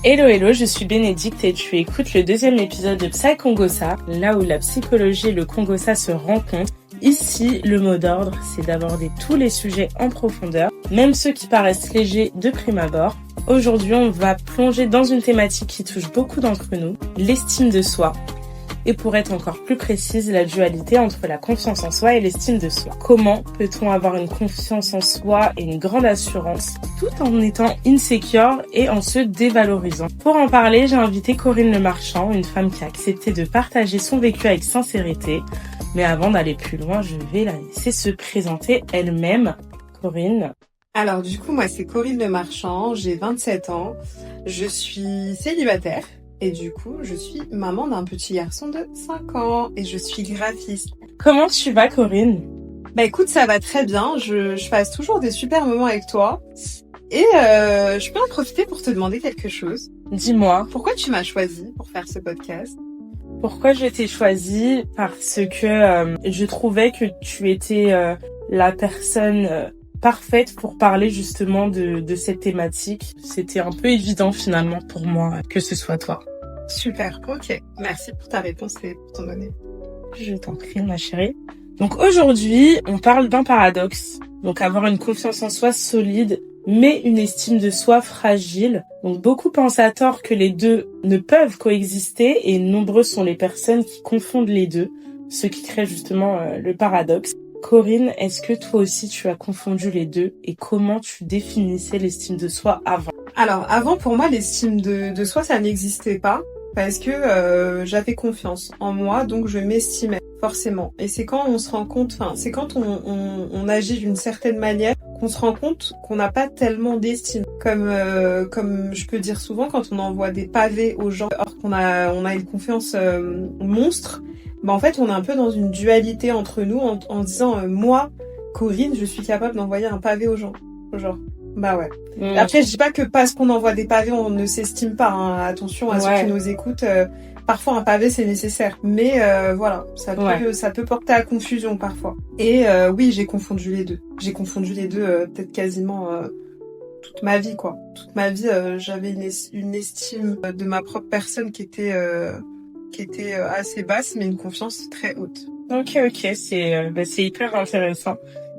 Hello hello, je suis Bénédicte et tu écoutes le deuxième épisode de Psy Congossa, là où la psychologie et le Congossa se rencontrent. Ici, le mot d'ordre, c'est d'aborder tous les sujets en profondeur, même ceux qui paraissent légers de prime abord. Aujourd'hui, on va plonger dans une thématique qui touche beaucoup d'entre nous, l'estime de soi. Et pour être encore plus précise, la dualité entre la confiance en soi et l'estime de soi. Comment peut-on avoir une confiance en soi et une grande assurance tout en étant insécure et en se dévalorisant? Pour en parler, j'ai invité Corinne Lemarchand, une femme qui a accepté de partager son vécu avec sincérité. Mais avant d'aller plus loin, je vais la laisser se présenter elle-même. Corinne. Alors du coup, moi c'est Corinne Lemarchand, j'ai 27 ans, je suis célibataire. Et du coup, je suis maman d'un petit garçon de 5 ans et je suis graphiste. Comment tu vas, Corinne? Bah écoute, ça va très bien. Je passe toujours des super moments avec toi. Et je peux en profiter pour te demander quelque chose. Dis-moi. Pourquoi tu m'as choisie pour faire ce podcast? Pourquoi je t'ai choisie? Parce que je trouvais que tu étais la personne parfaite pour parler justement de cette thématique. C'était un peu évident finalement pour moi que ce soit toi. Super, ok. Merci pour ta réponse et pour ton donner. Je t'en prie, ma chérie. Donc aujourd'hui, on parle d'un paradoxe. Donc avoir une confiance en soi solide, mais une estime de soi fragile. Donc beaucoup pensent à tort que les deux ne peuvent coexister et nombreux sont les personnes qui confondent les deux, ce qui crée justement le paradoxe. Corinne, est-ce que toi aussi tu as confondu les deux et comment tu définissais l'estime de soi avant? Alors avant, pour moi, l'estime de soi, ça n'existait pas parce que j'avais confiance en moi, donc je m'estimais forcément. Et c'est quand on se rend compte, c'est quand on agit d'une certaine manière qu'on se rend compte qu'on n'a pas tellement d'estime. Comme je peux dire souvent, quand on envoie des pavés aux gens, or qu'on a une confiance monstre, bah en fait on est un peu dans une dualité entre nous en disant moi, Corinne, je suis capable d'envoyer un pavé aux gens. Genre, bah ouais. Après, je dis pas que parce qu'on envoie des pavés, on ne s'estime pas. Hein. Attention à ceux qui nous écoutent. Parfois, un pavé, c'est nécessaire. Mais voilà, ça peut porter à confusion parfois. Et oui, j'ai confondu les deux. J'ai confondu les deux peut-être quasiment toute ma vie, quoi. Toute ma vie, j'avais une estime de ma propre personne qui était assez basse, mais une confiance très haute. Ok, c'est hyper intéressant.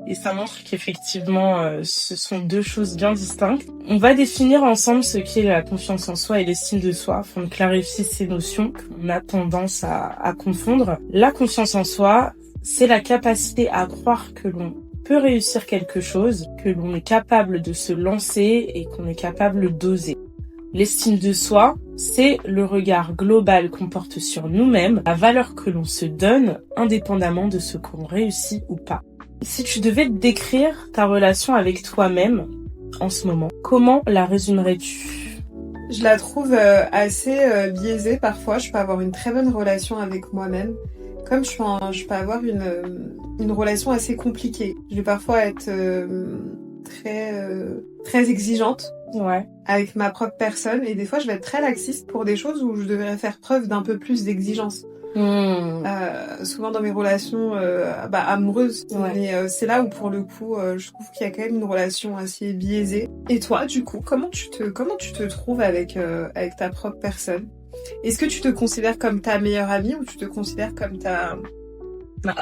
Et ça montre qu'effectivement, ce sont deux choses bien distinctes. On va définir ensemble ce qu'est la confiance en soi et l'estime de soi, afin de clarifier ces notions qu'on a tendance à confondre. La confiance en soi, c'est la capacité à croire que l'on peut réussir quelque chose, que l'on est capable de se lancer et qu'on est capable d'oser. L'estime de soi, c'est le regard global qu'on porte sur nous-mêmes, la valeur que l'on se donne, indépendamment de ce qu'on réussit ou pas. Si tu devais décrire ta relation avec toi-même en ce moment, comment la résumerais-tu? Je la trouve assez biaisée parfois. Je peux avoir une très bonne relation avec moi-même, comme je peux avoir une relation assez compliquée. Je vais parfois être très exigeante avec ma propre personne, et des fois je vais être très laxiste pour des choses où je devrais faire preuve d'un peu plus d'exigence. Souvent dans mes relations amoureuses, mais c'est là où pour le coup je trouve qu'il y a quand même une relation assez biaisée. Et toi, du coup, comment tu te trouves avec ta propre personne? Est-ce que tu te considères comme ta meilleure amie ou tu te considères comme ta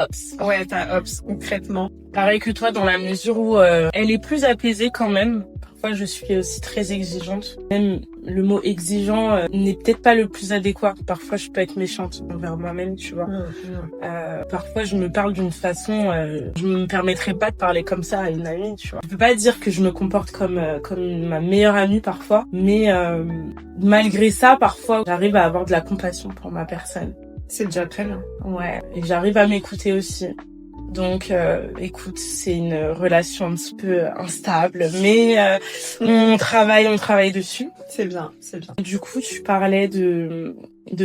ops? Ouais, ta ops, concrètement. Pareil que toi, dans la mesure où elle est plus apaisée quand même. Parfois, je suis aussi très exigeante. Même le mot exigeant n'est peut-être pas le plus adéquat. Parfois, je peux être méchante envers moi-même, tu vois. Parfois, je me parle d'une façon... je me permettrais pas de parler comme ça à une amie, tu vois. Je peux pas dire que je me comporte comme ma meilleure amie parfois. Mais malgré ça, parfois, j'arrive à avoir de la compassion pour ma personne. C'est déjà très bien. Ouais, et j'arrive à m'écouter aussi. Donc, écoute, c'est une relation un petit peu instable, mais on travaille dessus. C'est bien. Du coup, tu parlais de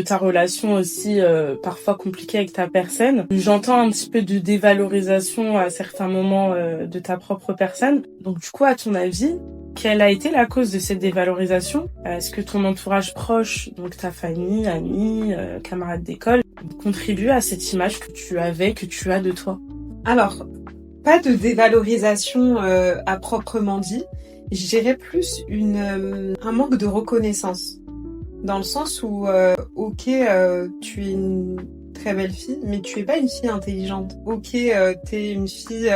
ta relation aussi parfois compliquée avec ta personne. J'entends un petit peu de dévalorisation à certains moments de ta propre personne. Donc, du coup, à ton avis, quelle a été la cause de cette dévalorisation? Est-ce que ton entourage proche, donc ta famille, amis, camarades d'école, contribue à cette image que tu as de toi? Alors, pas de dévalorisation à proprement dit. Je dirais plus un manque de reconnaissance. dans le sens où, ok, tu es une très belle fille, mais tu es pas une fille intelligente. Ok, t'es une fille,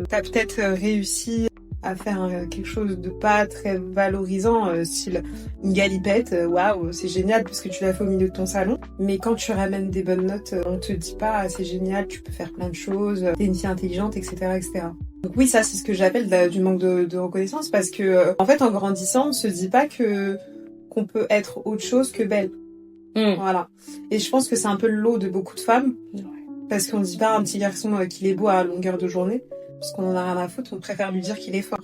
t'as peut-être réussi à faire quelque chose de pas très valorisant, style une galipette, waouh, c'est génial parce que tu l'as fait au milieu de ton salon. Mais quand tu ramènes des bonnes notes, on te dit pas, ah, c'est génial, tu peux faire plein de choses, t'es une fille intelligente, etc., etc. Donc oui, ça c'est ce que j'appelle du manque de reconnaissance, parce que en fait, en grandissant, on se dit pas qu'on peut être autre chose que belle. Voilà. Et je pense que c'est un peu le lot de beaucoup de femmes, parce qu'on dit pas à un petit garçon qu'il est beau à longueur de journée, parce qu'on en a rien à foutre, on préfère lui dire qu'il est fort.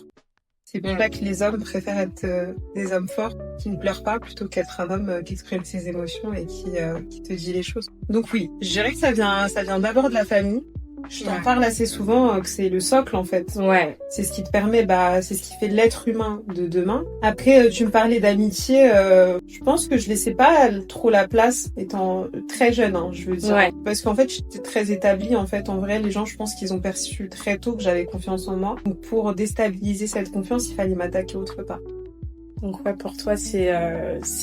C'est pour ça que les hommes préfèrent être des hommes forts, qui ne pleurent pas, plutôt qu'être un homme qui exprime ses émotions et qui te dit les choses. Donc oui, je dirais que ça vient d'abord de la famille. Je t'en parle assez souvent, que c'est le socle en fait. Ouais. C'est ce qui te permet, c'est ce qui fait de l'être humain de demain. Après, tu me parlais d'amitié, je pense que je laissais pas trop la place étant très jeune, hein, je veux dire. Ouais. Parce qu'en fait, j'étais très établie, en fait. En vrai, les gens, je pense qu'ils ont perçu très tôt que j'avais confiance en moi. Donc pour déstabiliser cette confiance, il fallait m'attaquer autre part. Donc ouais, pour toi, c'est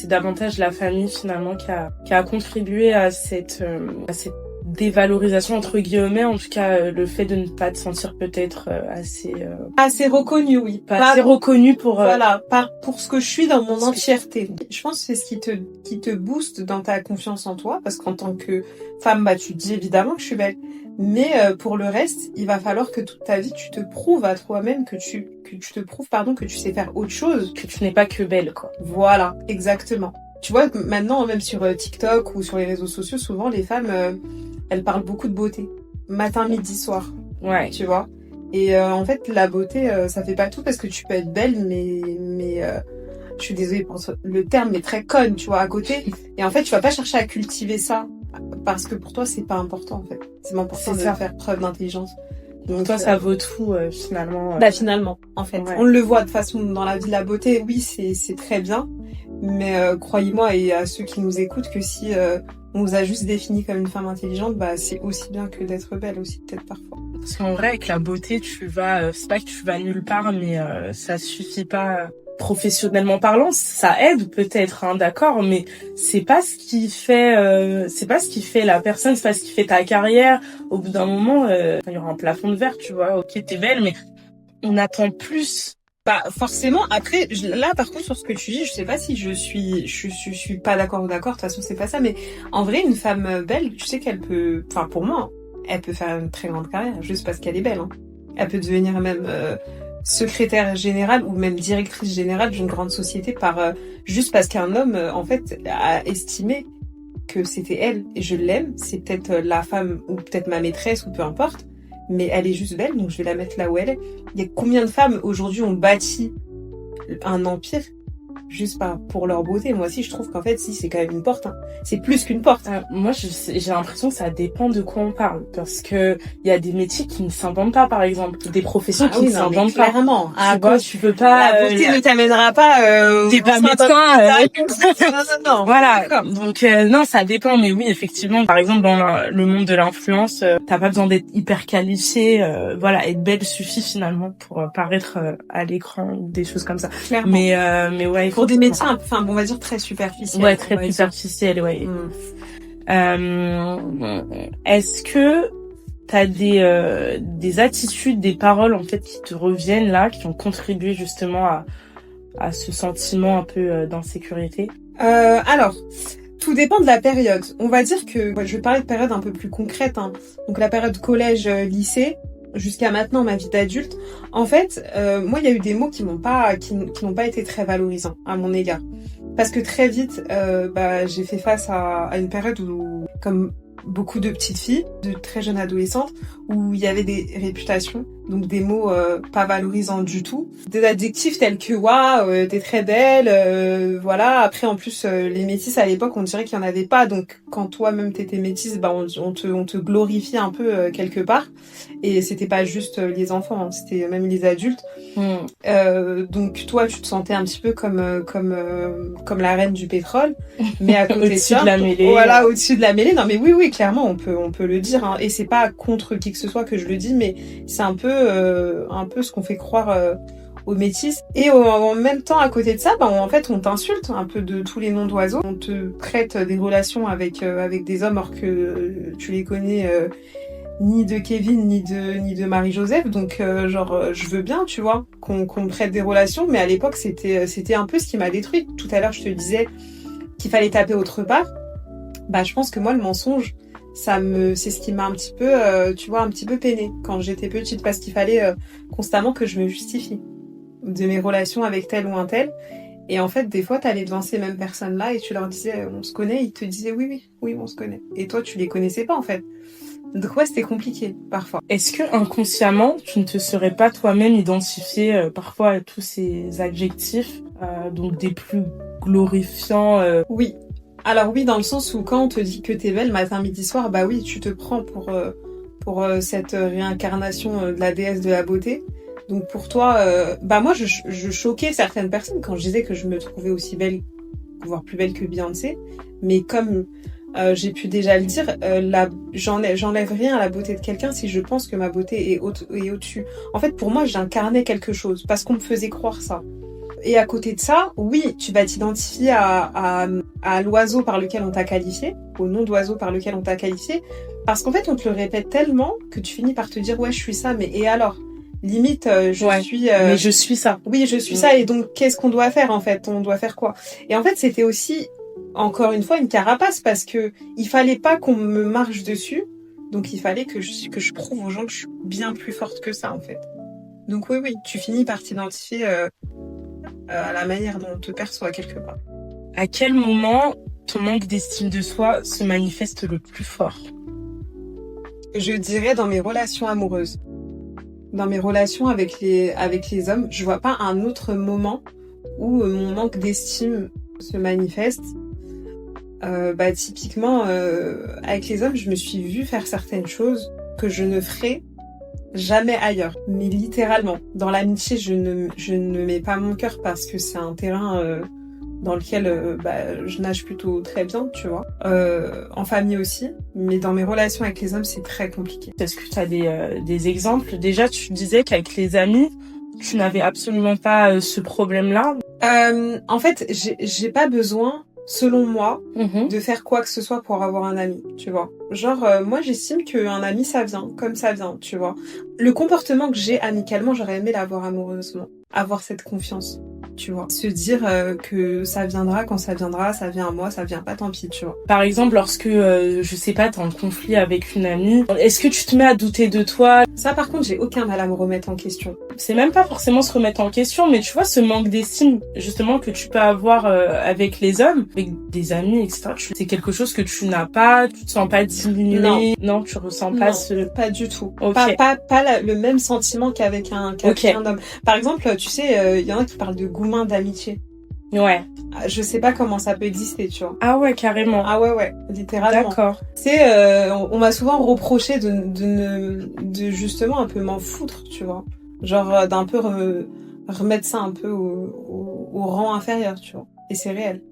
davantage la famille finalement qui a contribué à cette dévalorisation entre guillemets, en tout cas le fait de ne pas te sentir peut-être assez reconnu, oui, pas assez reconnu pour voilà, pas pour ce que je suis dans mon entièreté. Je pense que c'est ce qui te booste dans ta confiance en toi, parce qu'en tant que femme, tu te dis évidemment que je suis belle, mais pour le reste, il va falloir que toute ta vie tu te prouves à toi-même que tu te prouves que tu sais faire autre chose, que tu n'es pas que belle, quoi. Voilà, exactement. Tu vois, maintenant, même sur TikTok ou sur les réseaux sociaux, souvent les femmes elles parlent beaucoup de beauté. Matin, midi, soir. Ouais. Tu vois. Et en fait, la beauté, ça fait pas tout, parce que tu peux être belle, mais je suis désolée pour le terme, mais très conne, tu vois, à côté. Et en fait, tu vas pas chercher à cultiver ça, parce que pour toi, c'est pas important, en fait. C'est important de faire preuve d'intelligence. Donc toi, ça vaut tout, finalement. Finalement, en fait. Ouais. On le voit de façon dans la vie de la beauté, oui, c'est très bien. Mais croyez-moi, et à ceux qui nous écoutent, que si on vous a juste défini comme une femme intelligente, c'est aussi bien que d'être belle aussi, peut-être parfois. Parce qu'en vrai, avec la beauté, c'est pas que tu vas nulle part, mais ça suffit pas professionnellement parlant. Ça aide peut-être, hein, d'accord, mais c'est pas ce qui fait la personne, c'est pas ce qui fait ta carrière. Au bout d'un moment, il y aura un plafond de verre, tu vois. Ok, t'es belle, mais on attend plus. Forcément. Après, là, par contre, sur ce que tu dis, je sais pas si je suis pas d'accord ou d'accord. De toute façon, c'est pas ça. Mais en vrai, une femme belle, tu sais qu'elle peut, pour moi, elle peut faire une très grande carrière juste parce qu'elle est belle. Hein. Elle peut devenir même secrétaire générale ou même directrice générale d'une grande société juste parce qu'un homme, en fait, a estimé que c'était elle. Et je l'aime. C'est peut-être la femme ou peut-être ma maîtresse ou peu importe. Mais elle est juste belle, donc je vais la mettre là où elle est. Il y a combien de femmes aujourd'hui ont bâti un empire juste pour leur beauté? Moi aussi, je trouve qu'en fait, si, c'est quand même une porte. Hein. C'est plus qu'une porte. Moi, j'ai l'impression que ça dépend de quoi on parle. Parce que il y a des métiers qui ne s'inventent pas, par exemple. Des professions qui ne s'inventent pas. Clairement. Tu peux pas... La beauté ne t'amènera pas... T'es pas médecin. Non. Voilà. Donc, non, ça dépend. Mais oui, effectivement, par exemple, dans le monde de l'influence, t'as pas besoin d'être hyper qualifié. Voilà, être belle suffit finalement pour paraître à l'écran ou des choses comme ça. Clairement. Mais ouais, pour des métiers, on va dire très superficiels. Ouais, très superficiels, ouais. Est-ce que t'as des attitudes, des paroles en fait qui te reviennent là, qui ont contribué justement à ce sentiment un peu d'insécurité? Alors, tout dépend de la période. On va dire que je vais parler de période un peu plus concrète. Hein. Donc la période collège, lycée, jusqu'à maintenant ma vie d'adulte. En fait, moi il y a eu des mots qui n'ont pas été très valorisants à mon égard. Parce que très vite, j'ai fait face à une période où, comme beaucoup de petites filles, de très jeunes adolescentes, où il y avait des réputations, donc des mots pas valorisants du tout, des adjectifs tels que waouh, t'es très belle, voilà. Après en plus les métisses à l'époque, on dirait qu'il y en avait pas, donc quand toi-même t'étais métisse, on te glorifie un peu quelque part, et c'était pas juste les enfants, hein, c'était même les adultes. Donc toi tu te sentais un petit peu comme la reine du pétrole, mais à côté de ça, de la mêlée. Voilà, au-dessus de la mêlée. Non mais oui, clairement on peut le dire, hein. Et c'est pas contre qui que ce soit que je le dis, mais c'est un peu ce qu'on fait croire aux métisses. Et en même temps, à côté de ça, en fait, on t'insulte un peu de tous les noms d'oiseaux. On te prête des relations avec des hommes alors que tu les connais ni de Kevin ni de Marie-Joseph. Donc je veux bien, tu vois, qu'on me prête des relations, mais à l'époque c'était un peu ce qui m'a détruite. Tout à l'heure, je te disais qu'il fallait taper autre part. Je pense que moi, le mensonge, c'est ce qui m'a un petit peu, un petit peu peinée quand j'étais petite, parce qu'il fallait constamment que je me justifie de mes relations avec tel ou un tel. Et en fait, des fois, t'allais devant ces mêmes personnes-là et tu leur disais, on se connaît, ils te disaient oui, on se connaît. Et toi, tu les connaissais pas, en fait. Donc ouais, c'était compliqué, parfois. Est-ce que inconsciemment, tu ne te serais pas toi-même identifié parfois à tous ces adjectifs, donc des plus glorifiants Oui. Alors oui, dans le sens où quand on te dit que t'es belle matin, midi, soir, oui, tu te prends pour cette réincarnation de la déesse de la beauté. Donc pour toi, moi je choquais certaines personnes quand je disais que je me trouvais aussi belle, voire plus belle que Beyoncé. Mais comme j'ai pu déjà le dire, j'enlève rien à la beauté de quelqu'un si je pense que ma beauté est au-dessus. En fait, pour moi, j'incarnais quelque chose parce qu'on me faisait croire ça. Et à côté de ça, oui, tu vas t'identifier à l'oiseau par lequel on t'a qualifié, au nom d'oiseau par lequel on t'a qualifié, parce qu'en fait, on te le répète tellement que tu finis par te dire, ouais, je suis ça, mais et alors? Limite, je suis... mais je suis ça. Oui, je suis ça, et donc, qu'est-ce qu'on doit faire, en fait? On doit faire quoi? Et en fait, c'était aussi, encore une fois, une carapace, parce que il fallait pas qu'on me marche dessus, donc il fallait que je prouve aux gens que je suis bien plus forte que ça, en fait. Donc oui, tu finis par t'identifier à la manière dont on te perçoit quelque part. À quel moment ton manque d'estime de soi se manifeste le plus fort? Je dirais dans mes relations amoureuses. Dans mes relations avec les hommes, je vois pas un autre moment où mon manque d'estime se manifeste. Typiquement, avec les hommes, je me suis vue faire certaines choses que je ne ferais jamais ailleurs. Mais littéralement, dans l'amitié, je ne mets pas mon cœur parce que c'est un terrain dans lequel je nage plutôt très bien, tu vois. En famille aussi, mais dans mes relations avec les hommes, c'est très compliqué. Est-ce que tu as des exemples? Déjà, tu disais qu'avec les amis, tu n'avais absolument pas ce problème-là. En fait, j'ai pas besoin, selon moi, de faire quoi que ce soit pour avoir un ami, tu vois. Moi, j'estime qu'un ami, ça vient, comme ça vient, tu vois. Le comportement que j'ai amicalement, j'aurais aimé l'avoir amoureusement. Avoir cette confiance, tu vois. Se dire que ça viendra quand ça viendra, ça vient à moi, ça vient pas, tant pis, tu vois. Par exemple, lorsque, je sais pas, t'es en conflit avec une amie, est-ce que tu te mets à douter de toi? Ça, par contre, j'ai aucun mal à me remettre en question. C'est même pas forcément se remettre en question, mais tu vois, ce manque d'estime, justement, que tu peux avoir avec les hommes, avec des amis, etc. C'est quelque chose que tu n'as pas, tu te sens pas diminué. Non, tu ressens pas pas du tout. Okay. Pas le même sentiment qu'avec un homme. Par exemple, tu sais, y en a qui parlent de gourmand d'amitié. Ouais. Je sais pas comment ça peut exister, tu vois. Ah ouais, carrément. Ah ouais, littéralement. D'accord. C'est, on m'a souvent reproché de justement un peu m'en foutre, tu vois. Genre d'un peu remettre ça un peu au rang inférieur, tu vois. Et c'est réel.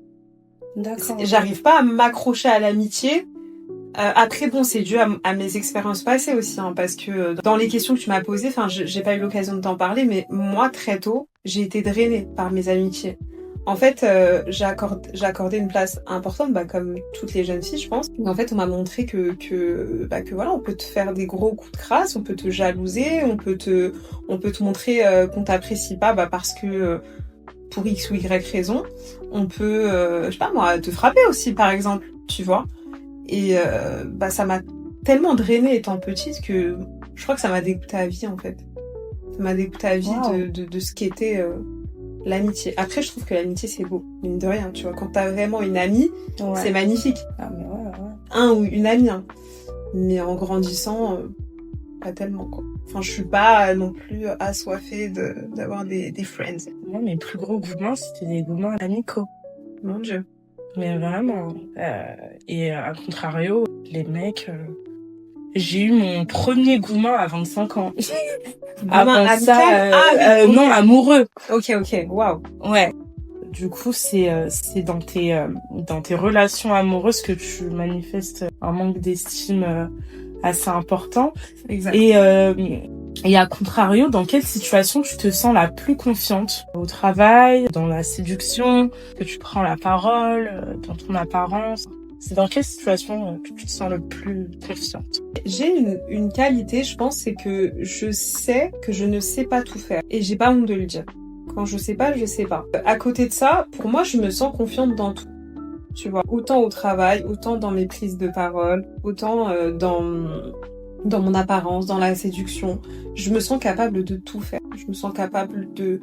D'accord. J'arrive pas à m'accrocher à l'amitié. Après, bon, c'est dû à mes expériences passées aussi, hein, parce que dans les questions que tu m'as posées, j'ai pas eu l'occasion de t'en parler, mais moi, très tôt, j'ai été drainée par mes amitiés. En fait, j'ai accordé une place importante, comme toutes les jeunes filles, je pense. Et en fait, on m'a montré que voilà, on peut te faire des gros coups de crasse, on peut te jalouser, on peut te montrer qu'on t'apprécie pas, parce que pour X ou Y raison, on peut, je sais pas moi, te frapper aussi, par exemple, tu vois. Et ça m'a tellement drainée étant petite que je crois que ça m'a dégoûté à vie, en fait. Ça m'a dégoûté à vie de ce qu'était l'amitié. Après, je trouve que l'amitié, c'est beau, mine de rien, tu vois. Quand t'as vraiment une amie, c'est magnifique. Ah, mais ouais. Un ou une amie, hein. Mais en grandissant, pas tellement, quoi. Enfin, je suis pas non plus assoiffée d'avoir des friends. Moi, mes plus gros gourmands, c'était des gourmands amicaux. Mon Dieu. Mais vraiment. Et à contrario, les mecs... J'ai eu mon premier gourmand à 25 ans. Avant ça, non, amoureux. Ok, waouh. Ouais. Du coup, c'est dans tes relations amoureuses que tu manifestes un manque d'estime assez important. Exact. Et Et à contrario, dans quelle situation tu te sens la plus confiante? Au travail, dans la séduction, que tu prends la parole, dans ton apparence? C'est dans quelle situation que tu te sens le plus confiante? J'ai une qualité, je pense, c'est que je sais que je ne sais pas tout faire. Et j'ai pas honte de le dire. Quand je sais pas, je sais pas. À côté de ça, pour moi, je me sens confiante dans tout. Tu vois, autant au travail, autant dans mes prises de parole, autant dans mon apparence, dans la séduction. Je me sens capable de tout faire. Je me sens capable de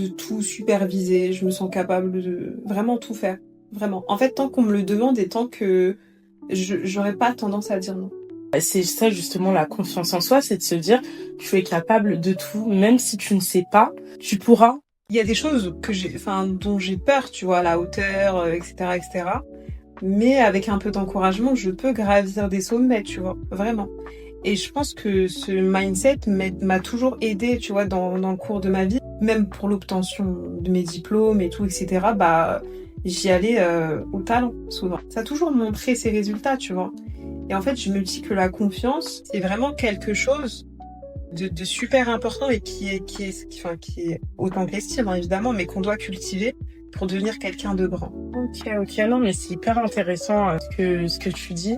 tout superviser. Je me sens capable de vraiment tout faire. Vraiment. En fait, tant qu'on me le demande et tant que j'aurais pas tendance à dire non. C'est ça justement la confiance en soi, c'est de se dire tu es capable de tout, même si tu ne sais pas, tu pourras. Il y a des choses dont j'ai peur, tu vois, la hauteur, etc., etc. Mais avec un peu d'encouragement, je peux gravir des sommets, tu vois, vraiment. Et je pense que ce mindset m'a toujours aidé, tu vois, dans le cours de ma vie, même pour l'obtention de mes diplômes et tout, etc. J'y allais au talent, souvent. Ça a toujours montré ses résultats, tu vois. Et en fait, je me dis que la confiance, c'est vraiment quelque chose de super important et qui est autant que l'estime, hein, évidemment, mais qu'on doit cultiver pour devenir quelqu'un de grand. Ok, non, mais c'est hyper intéressant ce que tu dis.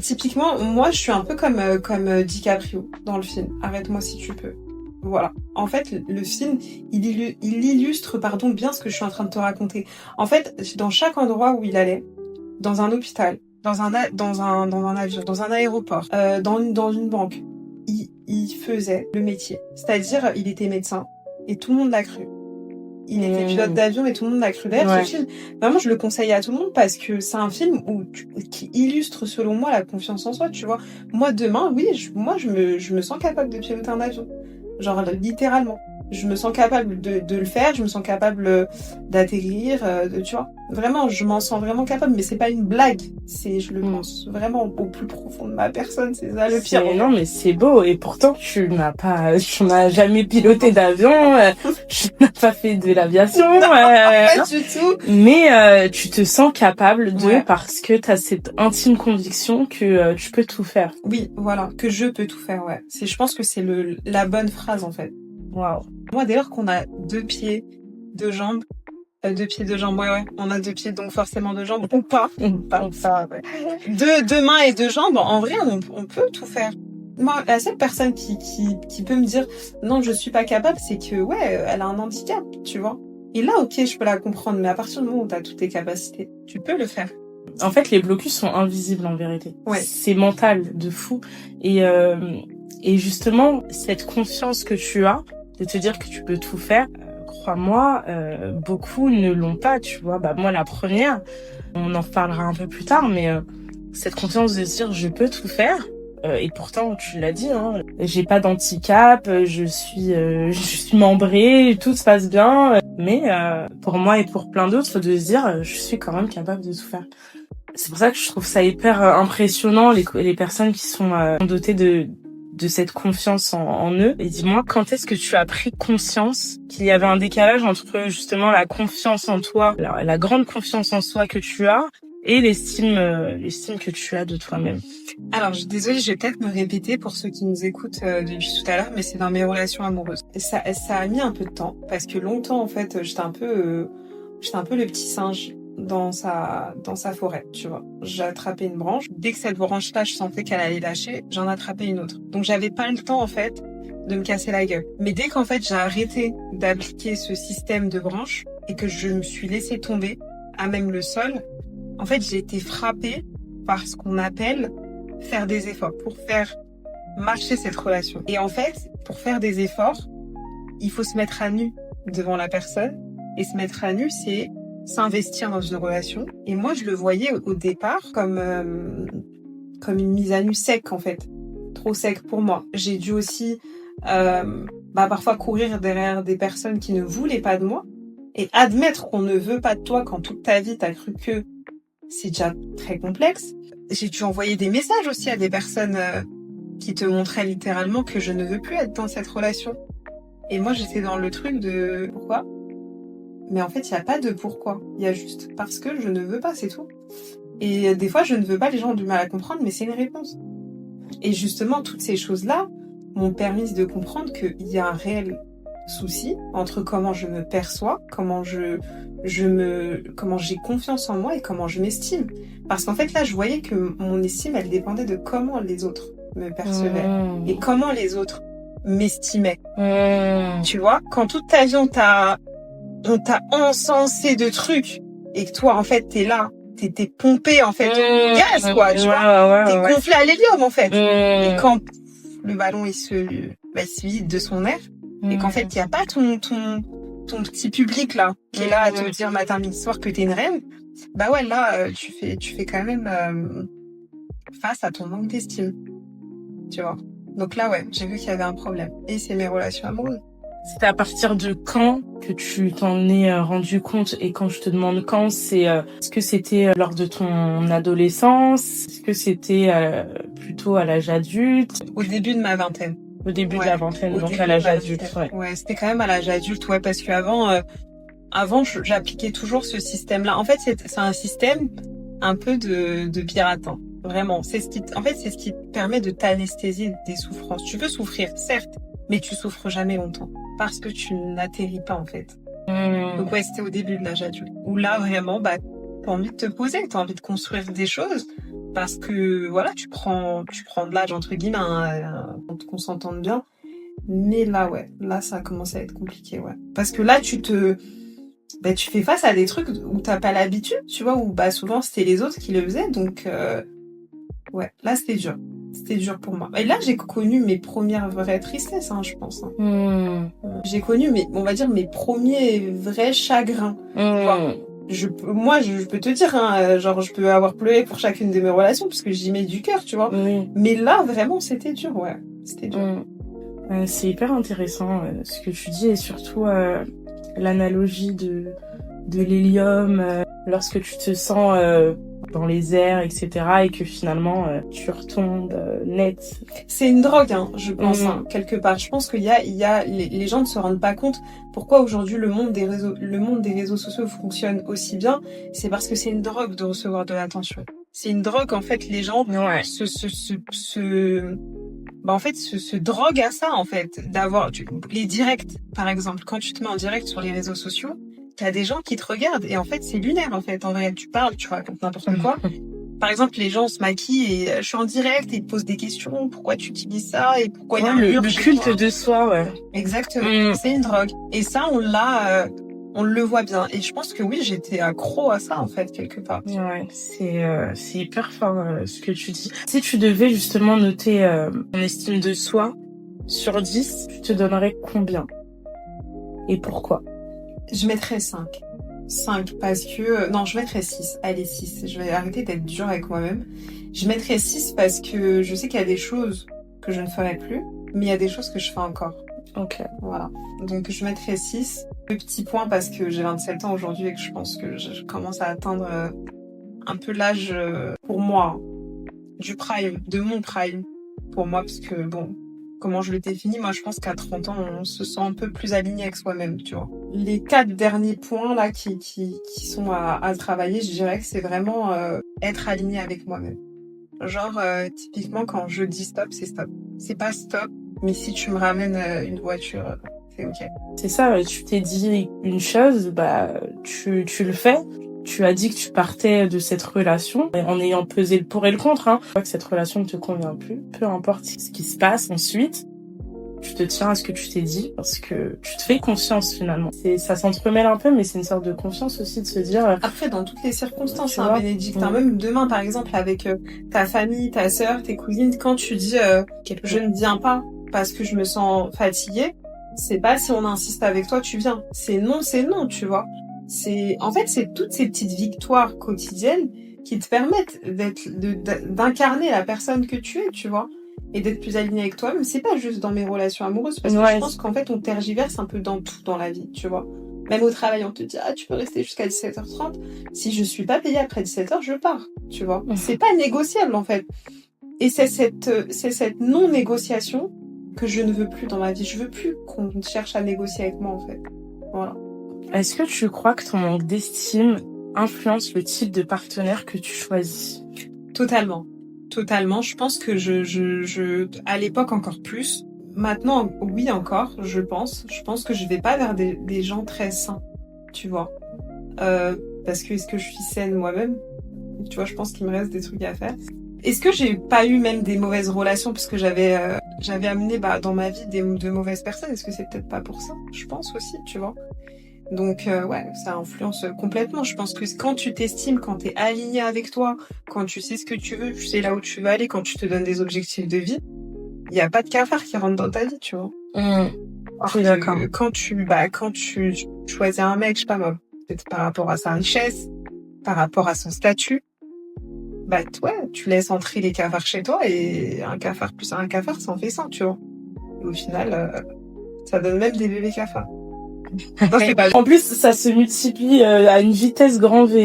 Typiquement, moi, je suis un peu comme DiCaprio dans le film. Arrête-moi si tu peux. Voilà. En fait, le film, il illustre, bien ce que je suis en train de te raconter. En fait, dans chaque endroit où il allait, dans un hôpital, dans un avion, dans un aéroport, dans une banque, il faisait le métier. C'est-à-dire, il était médecin et tout le monde l'a cru. Il était pilote d'avion et tout le monde l'a cru. D'ailleurs, ce film, vraiment, je le conseille à tout le monde parce que c'est un film qui illustre, selon moi, la confiance en soi, tu vois. Moi, demain, oui, je me sens capable de piloter un avion. Genre, littéralement. Je me sens capable de le faire, je me sens capable d'atterrir, tu vois. Vraiment, je m'en sens vraiment capable, mais c'est pas une blague. Je le pense vraiment au plus profond de ma personne, c'est ça le pire. Non, mais c'est beau, et pourtant, tu n'as jamais piloté d'avion, tu n'as pas fait de l'aviation. Pas du tout. Mais tu te sens capable parce que t'as cette intime conviction que tu peux tout faire. Oui, voilà, que je peux tout faire, ouais. Je pense que c'est la bonne phrase, en fait. Waouh. Moi, d'ailleurs, qu'on a 2 pieds, 2 jambes. 2 pieds, 2 jambes, ouais. On a 2 pieds, donc forcément 2 jambes. Ou pas. Ouais. 2 mains et 2 jambes, en vrai, on peut tout faire. Moi, la seule personne qui peut me dire non, je suis pas capable, c'est que, elle a un handicap, tu vois. Et là, ok, je peux la comprendre, mais à partir du moment où t'as toutes tes capacités, tu peux le faire. En fait, les blocus sont invisibles, en vérité. Ouais. C'est mental, de fou. Et justement, cette confiance que tu as, de te dire que tu peux tout faire, crois-moi, beaucoup ne l'ont pas, tu vois. Moi, la première, on en reparlera un peu plus tard, mais cette confiance de se dire je peux tout faire. Et pourtant, tu l'as dit, hein, j'ai pas d'handicap, je suis membrée, tout se passe bien. Mais pour moi et pour plein d'autres, de se dire je suis quand même capable de tout faire. C'est pour ça que je trouve ça hyper impressionnant, les personnes qui sont dotées de cette confiance en eux. Et dis-moi, quand est-ce que tu as pris conscience qu'il y avait un décalage entre justement la confiance en toi, la grande confiance en soi que tu as, et l'estime que tu as de toi-même? Alors, désolée, je vais peut-être me répéter pour ceux qui nous écoutent depuis tout à l'heure, mais c'est dans mes relations amoureuses. Ça a mis un peu de temps, parce que longtemps, en fait, j'étais un peu le petit singe dans sa forêt, tu vois. J'ai attrapé une branche. Dès que cette branche-là, je sentais qu'elle allait lâcher, j'en attrapais une autre. Donc, j'avais pas le temps, en fait, de me casser la gueule. Mais dès qu'en fait, j'ai arrêté d'appliquer ce système de branches et que je me suis laissée tomber à même le sol, en fait, j'ai été frappée par ce qu'on appelle faire des efforts pour faire marcher cette relation. Et en fait, pour faire des efforts, il faut se mettre à nu devant la personne. Et se mettre à nu, c'est s'investir dans une relation. Et moi, je le voyais au départ comme une mise à nu sec, en fait. Trop sec pour moi. J'ai dû aussi parfois courir derrière des personnes qui ne voulaient pas de moi. Et admettre qu'on ne veut pas de toi quand toute ta vie, t'as cru que c'est déjà très complexe. J'ai dû envoyer des messages aussi à des personnes qui te montraient littéralement que je ne veux plus être dans cette relation. Et moi, j'étais dans le truc de pourquoi ? Mais en fait, il n'y a pas de pourquoi. Il y a juste parce que je ne veux pas, c'est tout. Et des fois, je ne veux pas, les gens ont du mal à comprendre, mais c'est une réponse. Et justement, toutes ces choses-là, m'ont permis de comprendre qu'il y a un réel souci entre comment je me perçois, comment j'ai confiance en moi et comment je m'estime. Parce qu'en fait, là, je voyais que mon estime, elle dépendait de comment les autres me percevaient et comment les autres m'estimaient. Tu vois, quand toute ta vie, on t'a encensé de trucs et que toi, en fait, t'es là, t'es pompé, en fait, au gaz, quoi, tu vois. T'es gonflé à l'hélium, en fait. Et quand le ballon, il se vide de son air, et qu'en fait, il n'y a pas ton petit public, là, qui est là à te dire matin, midi, soir que t'es une reine, bah ouais, là, tu fais quand même face à ton manque d'estime, tu vois. Donc là, ouais, j'ai vu qu'il y avait un problème. Et c'est mes relations amoureuses. C'est à partir de quand que tu t'en es rendu compte? Et quand je te demande quand, est-ce que c'était lors de ton adolescence? Est-ce que c'était plutôt à l'âge adulte? Au début de ma vingtaine. Au début de la vingtaine, donc à l'âge adulte. Ouais, c'était quand même à l'âge adulte, ouais, parce qu'avant, j'appliquais toujours ce système-là. En fait, c'est un système un peu de piratin. Vraiment. C'est ce qui te permet de t'anesthésier des souffrances. Tu peux souffrir, certes, mais tu souffres jamais longtemps. Parce que tu n'atterris pas, en fait. Donc ouais, c'était au début de l'âge adulte. Où là, vraiment, t'as envie de te poser, t'as envie de construire des choses. Parce que, voilà, tu prends de l'âge, entre guillemets, qu'on s'entende bien. Mais là, ouais, là, ça a commencé à être compliqué, ouais. Parce que là, tu fais face à des trucs où t'as pas l'habitude, tu vois, où souvent c'était les autres qui le faisaient, donc ouais, là c'était dur. C'était dur pour moi. Et là, j'ai connu mes premières vraies tristesses, je pense. J'ai connu on va dire mes premiers vrais chagrins. Je peux te dire, genre je peux avoir pleuré pour chacune de mes relations parce que j'y mets du cœur, tu vois. Mais là, vraiment, c'était dur, ouais. C'était dur. C'est hyper intéressant ce que tu dis et surtout l'analogie de l'hélium lorsque tu te sens dans les airs, etc. et que finalement tu retombes net. C'est une drogue, je pense, quelque part. Je pense qu'il y a les gens ne se rendent pas compte pourquoi aujourd'hui le monde des réseaux sociaux fonctionne aussi bien. C'est parce que c'est une drogue de recevoir de l'attention. C'est une drogue, en fait, les gens se droguent à ça, en fait, d'avoir les directs, par exemple. Quand tu te mets en direct sur les réseaux sociaux, t'as des gens qui te regardent et en fait, c'est lunaire, en fait. En vrai, tu parles, tu racontes n'importe quoi. Par exemple, les gens se maquillent et je suis en direct et ils te posent des questions. Pourquoi tu utilises ça et pourquoi il y a le culte de soi, ouais. Exactement. C'est une drogue. Et ça, on le voit bien. Et je pense que oui, j'étais accro à ça, en fait, quelque part. Ouais, c'est hyper fort ce que tu dis. Si tu devais justement noter ton estime de soi sur 10, tu te donnerais combien? Et pourquoi? Je mettrais 5. 5 parce que... Non, je mettrais 6. Allez, 6. Je vais arrêter d'être dure avec moi-même. Je mettrais 6 parce que je sais qu'il y a des choses que je ne ferai plus, mais il y a des choses que je fais encore. Ok. Voilà. Donc je mettrais 6. Le petit point parce que j'ai 27 ans aujourd'hui et que je pense que je commence à atteindre un peu l'âge pour moi, du prime, de mon prime. Pour moi, parce que bon... Comment je le définis, moi je pense qu'à 30 ans, on se sent un peu plus aligné avec soi-même, tu vois. Les 4 derniers points là qui sont à travailler, je dirais que c'est vraiment être aligné avec moi-même. Genre, typiquement, quand je dis stop, c'est stop. C'est pas stop, mais si tu me ramènes une voiture, c'est ok. C'est ça, tu t'es dit une chose, tu le fais. Tu as dit que tu partais de cette relation en ayant pesé le pour et le contre. Tu vois que cette relation ne te convient plus. Peu importe ce qui se passe ensuite, tu te tiens à ce que tu t'es dit parce que tu te fais confiance finalement. Ça s'entremêle un peu, mais c'est une sorte de confiance aussi de se dire... Après, dans toutes les circonstances, Bénédicte, même demain par exemple avec ta famille, ta sœur, tes cousines, quand tu dis je ne viens pas parce que je me sens fatiguée, c'est pas si on insiste avec toi, tu viens. C'est non, tu vois. C'est toutes ces petites victoires quotidiennes qui te permettent d'incarner la personne que tu es, tu vois, et d'être plus aligné avec toi-même. C'est pas juste dans mes relations amoureuses, parce que je pense qu'en fait, on tergiverse un peu dans tout dans la vie, tu vois. Même au travail, on te dit, tu peux rester jusqu'à 17h30. Si je suis pas payée après 17h, je pars, tu vois. C'est pas négociable, en fait. Et c'est cette non-négociation que je ne veux plus dans ma vie. Je veux plus qu'on cherche à négocier avec moi, en fait. Voilà. Est-ce que tu crois que ton manque d'estime influence le type de partenaire que tu choisis? Totalement. Je pense que à l'époque encore plus. Maintenant, oui encore, je pense. Je pense que je vais pas vers des gens très sains, tu vois. Parce que est-ce que je suis saine moi-même? Tu vois, je pense qu'il me reste des trucs à faire. Est-ce que j'ai pas eu même des mauvaises relations parce que j'avais amené dans ma vie de mauvaises personnes? Est-ce que c'est peut-être pas pour ça? Je pense aussi, tu vois. Donc ouais, ça influence complètement. Je pense que quand tu t'estimes, quand t'es aligné avec toi, quand tu sais ce que tu veux, tu sais là où tu veux aller, quand tu te donnes des objectifs de vie, il y a pas de cafard qui rentre dans ta vie, tu vois. Je suis d'accord. Quand tu choisis un mec, je sais pas moi, peut-être par rapport à sa richesse, par rapport à son statut, ouais, tu laisses entrer les cafards chez toi et un cafard plus un cafard, ça en fait 100, tu vois. Et au final, ça donne même des bébés cafards. Non, c'est pas... En plus, ça se multiplie à une vitesse grand V.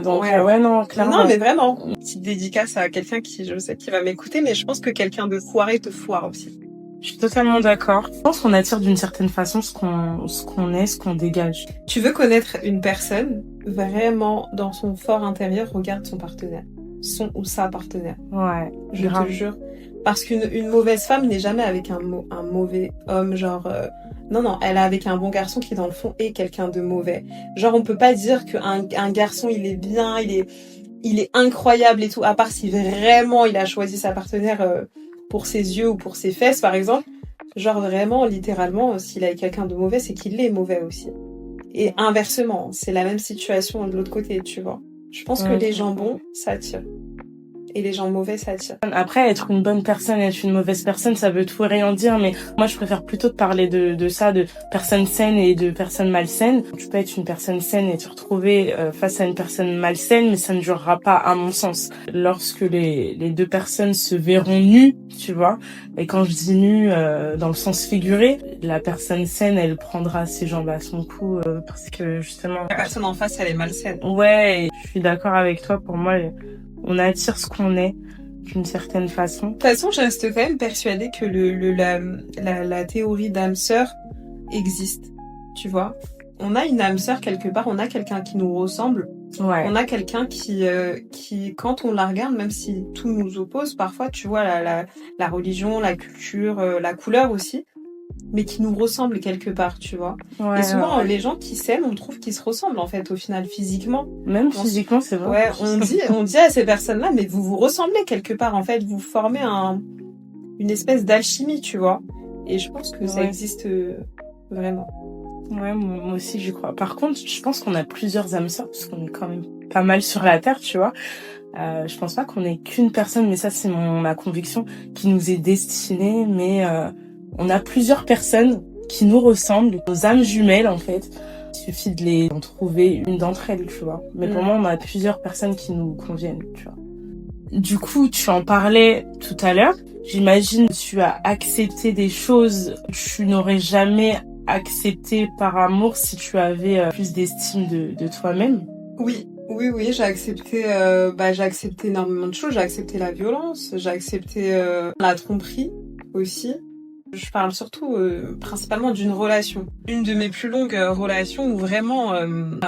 Donc, ouais, non, clairement. Non, mais vraiment. Petite dédicace à quelqu'un qui, je sais, qui va m'écouter, mais je pense que quelqu'un de foiré te foire aussi. Je suis totalement d'accord. Je pense qu'on attire d'une certaine façon ce qu'on est, ce qu'on dégage. Tu veux connaître une personne, vraiment, dans son fort intérieur, regarde son partenaire. Son ou sa partenaire. Ouais. Je te jure. Parce qu'une mauvaise femme n'est jamais avec un mauvais homme, genre... Non, elle est avec un bon garçon qui, dans le fond, est quelqu'un de mauvais. Genre, on peut pas dire qu'un garçon, il est bien, il est incroyable et tout, à part si vraiment il a choisi sa partenaire pour ses yeux ou pour ses fesses, par exemple. Genre, vraiment, littéralement, s'il est avec quelqu'un de mauvais, c'est qu'il est mauvais aussi. Et inversement, c'est la même situation de l'autre côté, tu vois. Je pense que les gens bons, ça attire. Et les gens mauvais, ça attire. Après, être une bonne personne et être une mauvaise personne, ça veut tout et rien dire, mais moi, je préfère plutôt te parler de ça, de personnes saines et de personnes malsaines. Tu peux être une personne saine et te retrouver face à une personne malsaine, mais ça ne durera pas, à mon sens. Lorsque les deux personnes se verront nues, tu vois, et quand je dis nues, dans le sens figuré, la personne saine, elle prendra ses jambes à son cou, parce que, justement... La personne en face, elle est malsaine. Ouais, je suis d'accord avec toi, pour moi... On attire ce qu'on est, d'une certaine façon. De toute façon, je reste quand même persuadée que la théorie d'âme sœur existe, tu vois. On a une âme sœur quelque part, on a quelqu'un qui nous ressemble. Ouais. On a quelqu'un qui, quand on la regarde, même si tout nous oppose, parfois, tu vois, la religion, la culture, la couleur aussi, mais qui nous ressemble quelque part, tu vois. Ouais, et souvent, les gens qui s'aiment, on trouve qu'ils se ressemblent, en fait, au final, physiquement. Même physiquement, c'est vrai. Ouais, on dit à ces personnes-là, mais vous vous ressemblez quelque part, en fait. Vous formez une espèce d'alchimie, tu vois. Et je pense que ça existe vraiment. Ouais, moi aussi, j'y crois. Par contre, je pense qu'on a plusieurs âmes sœurs, parce qu'on est quand même pas mal sur la Terre, tu vois. Je pense pas qu'on ait qu'une personne, mais ça, c'est ma conviction, qui nous est destinée, mais... on a plusieurs personnes qui nous ressemblent, nos âmes jumelles en fait. Il suffit d'en trouver une d'entre elles, tu vois. Mais pour moi, on a plusieurs personnes qui nous conviennent, tu vois. Du coup, tu en parlais tout à l'heure. J'imagine que tu as accepté des choses que tu n'aurais jamais acceptées par amour si tu avais plus d'estime de toi-même. Oui, j'ai accepté énormément de choses. J'ai accepté la violence, j'ai accepté la tromperie aussi. Je parle surtout principalement d'une relation. Une de mes plus longues relations, ou vraiment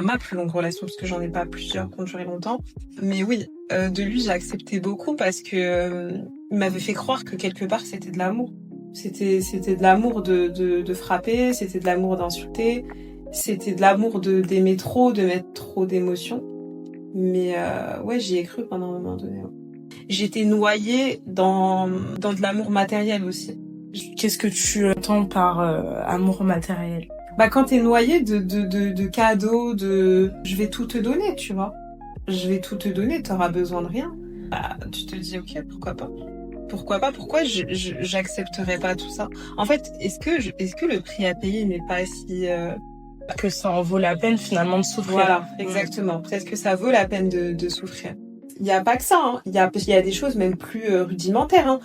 ma plus longue relation, parce que j'en ai pas plusieurs qui ont duré longtemps. Mais oui, de lui j'ai accepté beaucoup parce que il m'avait fait croire que quelque part c'était de l'amour. C'était de l'amour de frapper, c'était de l'amour d'insulter, c'était de l'amour d'aimer trop, de mettre trop d'émotions. Mais ouais, j'y ai cru pendant un moment donné. J'étais noyée dans de l'amour matériel aussi. Qu'est-ce que tu entends par amour matériel? Quand t'es noyé de cadeaux, je vais tout te donner, tu vois. Je vais tout te donner, t'auras besoin de rien. Tu te dis ok, pourquoi pas? Pourquoi j'accepterais pas tout ça? En fait, est-ce que le prix à payer n'est pas si que ça en vaut la peine finalement de souffrir? Voilà, exactement. Peut-être que ça vaut la peine de souffrir. Il y a pas que ça, hein. Il y a des choses même plus rudimentaires, hein.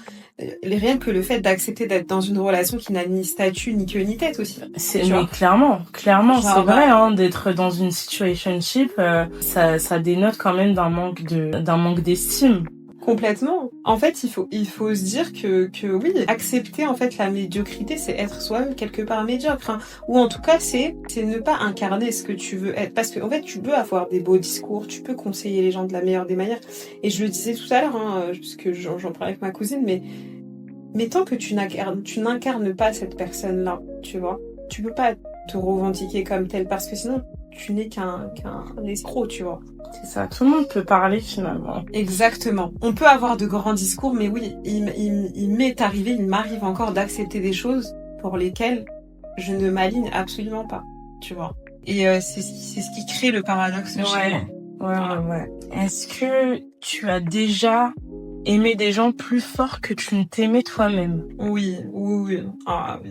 Rien que le fait d'accepter d'être dans une relation qui n'a ni statut, ni queue, ni tête aussi. Mais clairement, genre, c'est vrai, hein, d'être dans une situationship, ça dénote quand même d'un manque d'estime. Complètement. En fait, il faut se dire que oui, accepter en fait la médiocrité, c'est être soi-même quelque part médiocre, hein. Ou en tout cas, c'est ne pas incarner ce que tu veux être. Parce que en fait, tu peux avoir des beaux discours, tu peux conseiller les gens de la meilleure des manières. Et je le disais tout à l'heure, hein, parce que j'en parlais avec ma cousine, mais Mais tant que tu n'incarnes pas cette personne-là, tu vois, tu peux pas te revendiquer comme telle parce que sinon tu n'es qu'un escroc, tu vois. C'est ça, tout le monde peut parler finalement. Exactement. On peut avoir de grands discours, mais oui, il m'arrive encore d'accepter des choses pour lesquelles je ne m'aligne absolument pas, tu vois. Et c'est ce qui crée le paradoxe chez moi. Ouais. Est-ce que tu as déjà aimé des gens plus fort que tu ne t'aimais toi-même? Oui. Ah oui.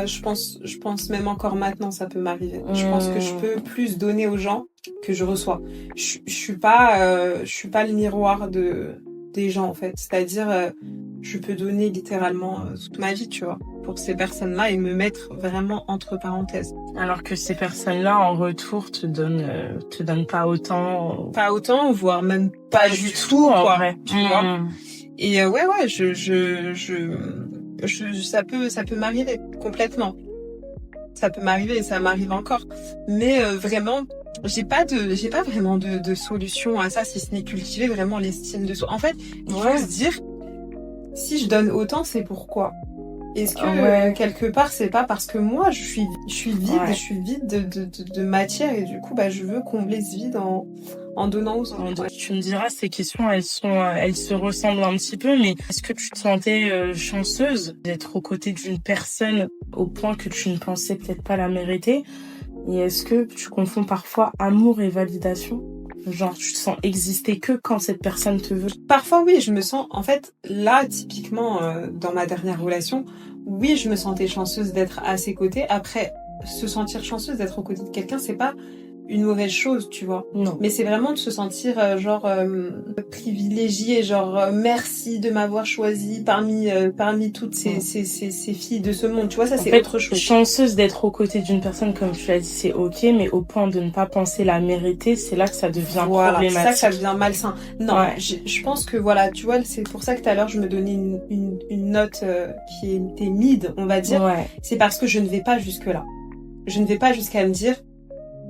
Je pense même encore maintenant, ça peut m'arriver. Je pense que je peux plus donner aux gens que je reçois. Je suis pas le miroir des gens en fait. C'est-à-dire, je peux donner littéralement toute ma vie, tu vois, pour ces personnes-là et me mettre vraiment entre parenthèses. Alors que ces personnes-là, en retour, te donnent pas autant. Pas autant, voire même pas du tout, en quoi, vrai. tu vois. Et ouais, ça peut m'arriver complètement. Ça peut m'arriver et ça m'arrive encore. Mais vraiment, j'ai pas vraiment de solution à ça si ce n'est cultiver vraiment l'estime de soi. En fait, il faut se dire, si je donne autant, c'est pourquoi. Est-ce que quelque part c'est pas parce que moi je suis vide, je suis vide de matière et du coup je veux combler ce vide en donnant aux autres. Tu me diras, ces questions elles se ressemblent un petit peu, mais est-ce que tu te sentais chanceuse d'être aux côtés d'une personne au point que tu ne pensais peut-être pas la mériter? Et est-ce que tu confonds parfois amour et validation? Genre, tu te sens exister que quand cette personne te veut? Parfois, oui, je me sens... En fait, là, typiquement, dans ma dernière relation, oui, je me sentais chanceuse d'être à ses côtés. Après, se sentir chanceuse d'être aux côtés de quelqu'un, c'est pas une mauvaise chose, tu vois. Non. Mais c'est vraiment de se sentir, privilégiée, merci de m'avoir choisi parmi toutes ces filles de ce monde. Tu vois, ça, c'est autre chose. Chanceuse d'être aux côtés d'une personne, comme tu l'as dit, c'est ok, mais au point de ne pas penser la mériter, c'est là que ça devient problématique. C'est ça que ça devient malsain. Non, je pense que voilà, tu vois, c'est pour ça que tout à l'heure, je me donnais une note qui était mid, on va dire. Ouais. C'est parce que je ne vais pas jusque-là. Je ne vais pas jusqu'à me dire